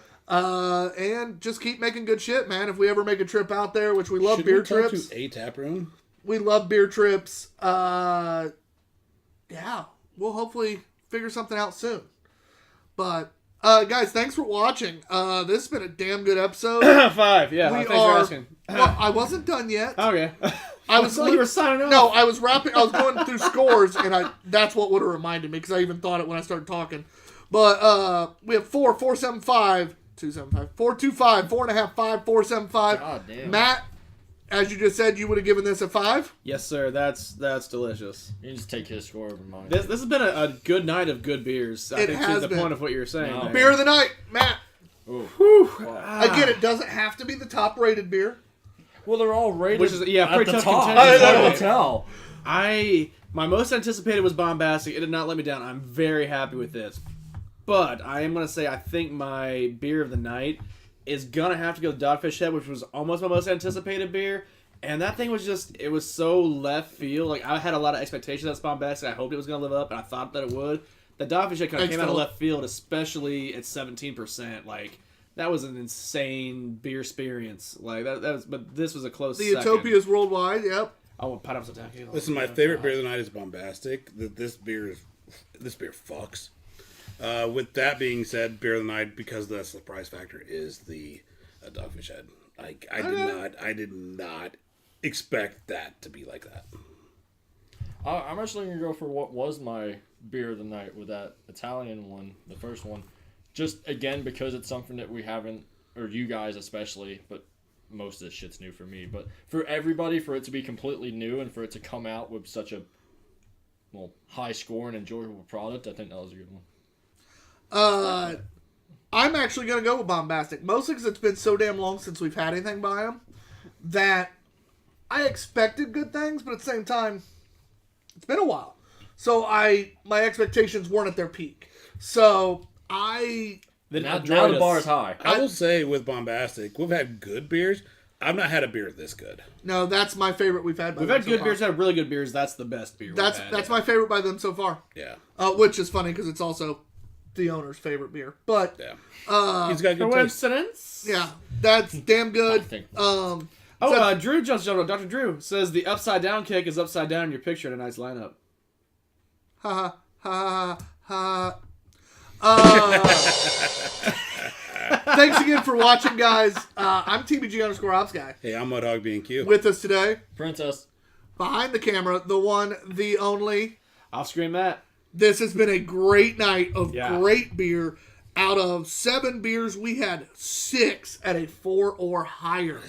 And just keep making good shit, man. If we ever make a trip out there, which we love Should beer we talk trips. to a tap room? We love beer trips. Yeah, we'll hopefully figure something out soon. But, guys, thanks for watching. This has been a damn good episode. 5, yeah. We Thanks for are. asking. Well, I wasn't done yet. Okay. I was thought you were signing off. No, I was wrapping. I was going through scores, and that's what would have reminded me because I even thought it when I started talking. But we have 4.75, 2.75, 4.25, 4.5, 5, 4.75. God damn. Matt, as you just said, you would have given this a 5. Yes, sir. That's delicious. You can just take his score over mine. This has been a good night of good beers. I It think has to the been. point of what you're saying. No. there. Beer of the night, Matt. Ooh. Again, it doesn't have to be the top-rated beer. Well, they're all rated Which is- yeah, at pretty the tough top. contenders. It's hard I know. to tell. My most anticipated was Bombastic. It did not let me down. I'm very happy with this. But I am going to say I think my beer of the night is going to have to go with Dogfish Head, which was almost my most anticipated beer. And that thing was just, it was so left field. Like, I had a lot of expectations that's Bombastic. I hoped it was going to live up, and I thought that it would. The Dogfish Head kind of Thanks, came out of Philip. left field, especially at 17%. Like, that was an insane beer experience. Like, that was, but this was a close The second. Utopias Worldwide, yep. I want pineapple attack. Listen, my favorite beer of the night is Bombastic. This beer fucks. With that being said, beer of the night, because the surprise factor is the Dogfish Head. I did not expect that to be like that. I'm actually going to go for what was my beer of the night with that Italian one, the first one. just again because it's something that we haven't, or you guys especially, but most of this shit's new for me. But for everybody, for it to be completely new and for it to come out with such a high score and enjoyable product, I think that was a good one. I'm actually going to go with Bombastic. Mostly because it's been so damn long since we've had anything by them that I expected good things, but at the same time, it's been a while. So my expectations weren't at their peak. So Now the bar is high. I will say with Bombastic, we've had good beers. I've not had a beer this good. No, that's my favorite we've had by We've them had so good far. beers, had really good beers. That's the best beer. That's my favorite by them so far. Yeah. Which is funny because it's also the owner's favorite beer. But Yeah. He's got good taste. Coincidence? yeah, that's damn good. I think- Drew just jumped on. Dr. Drew says the upside down cake is upside down in your picture in a nice lineup. Ha ha ha. Thanks again for watching, guys. I'm TBG_Ops guy. Hey, I'm Mudhog B&Q. With us today, Princess. behind the camera, the one, the only. I'll scream that. This has been a great night of Yeah. great beer. Out of 7 beers, we had 6 at a 4 or higher.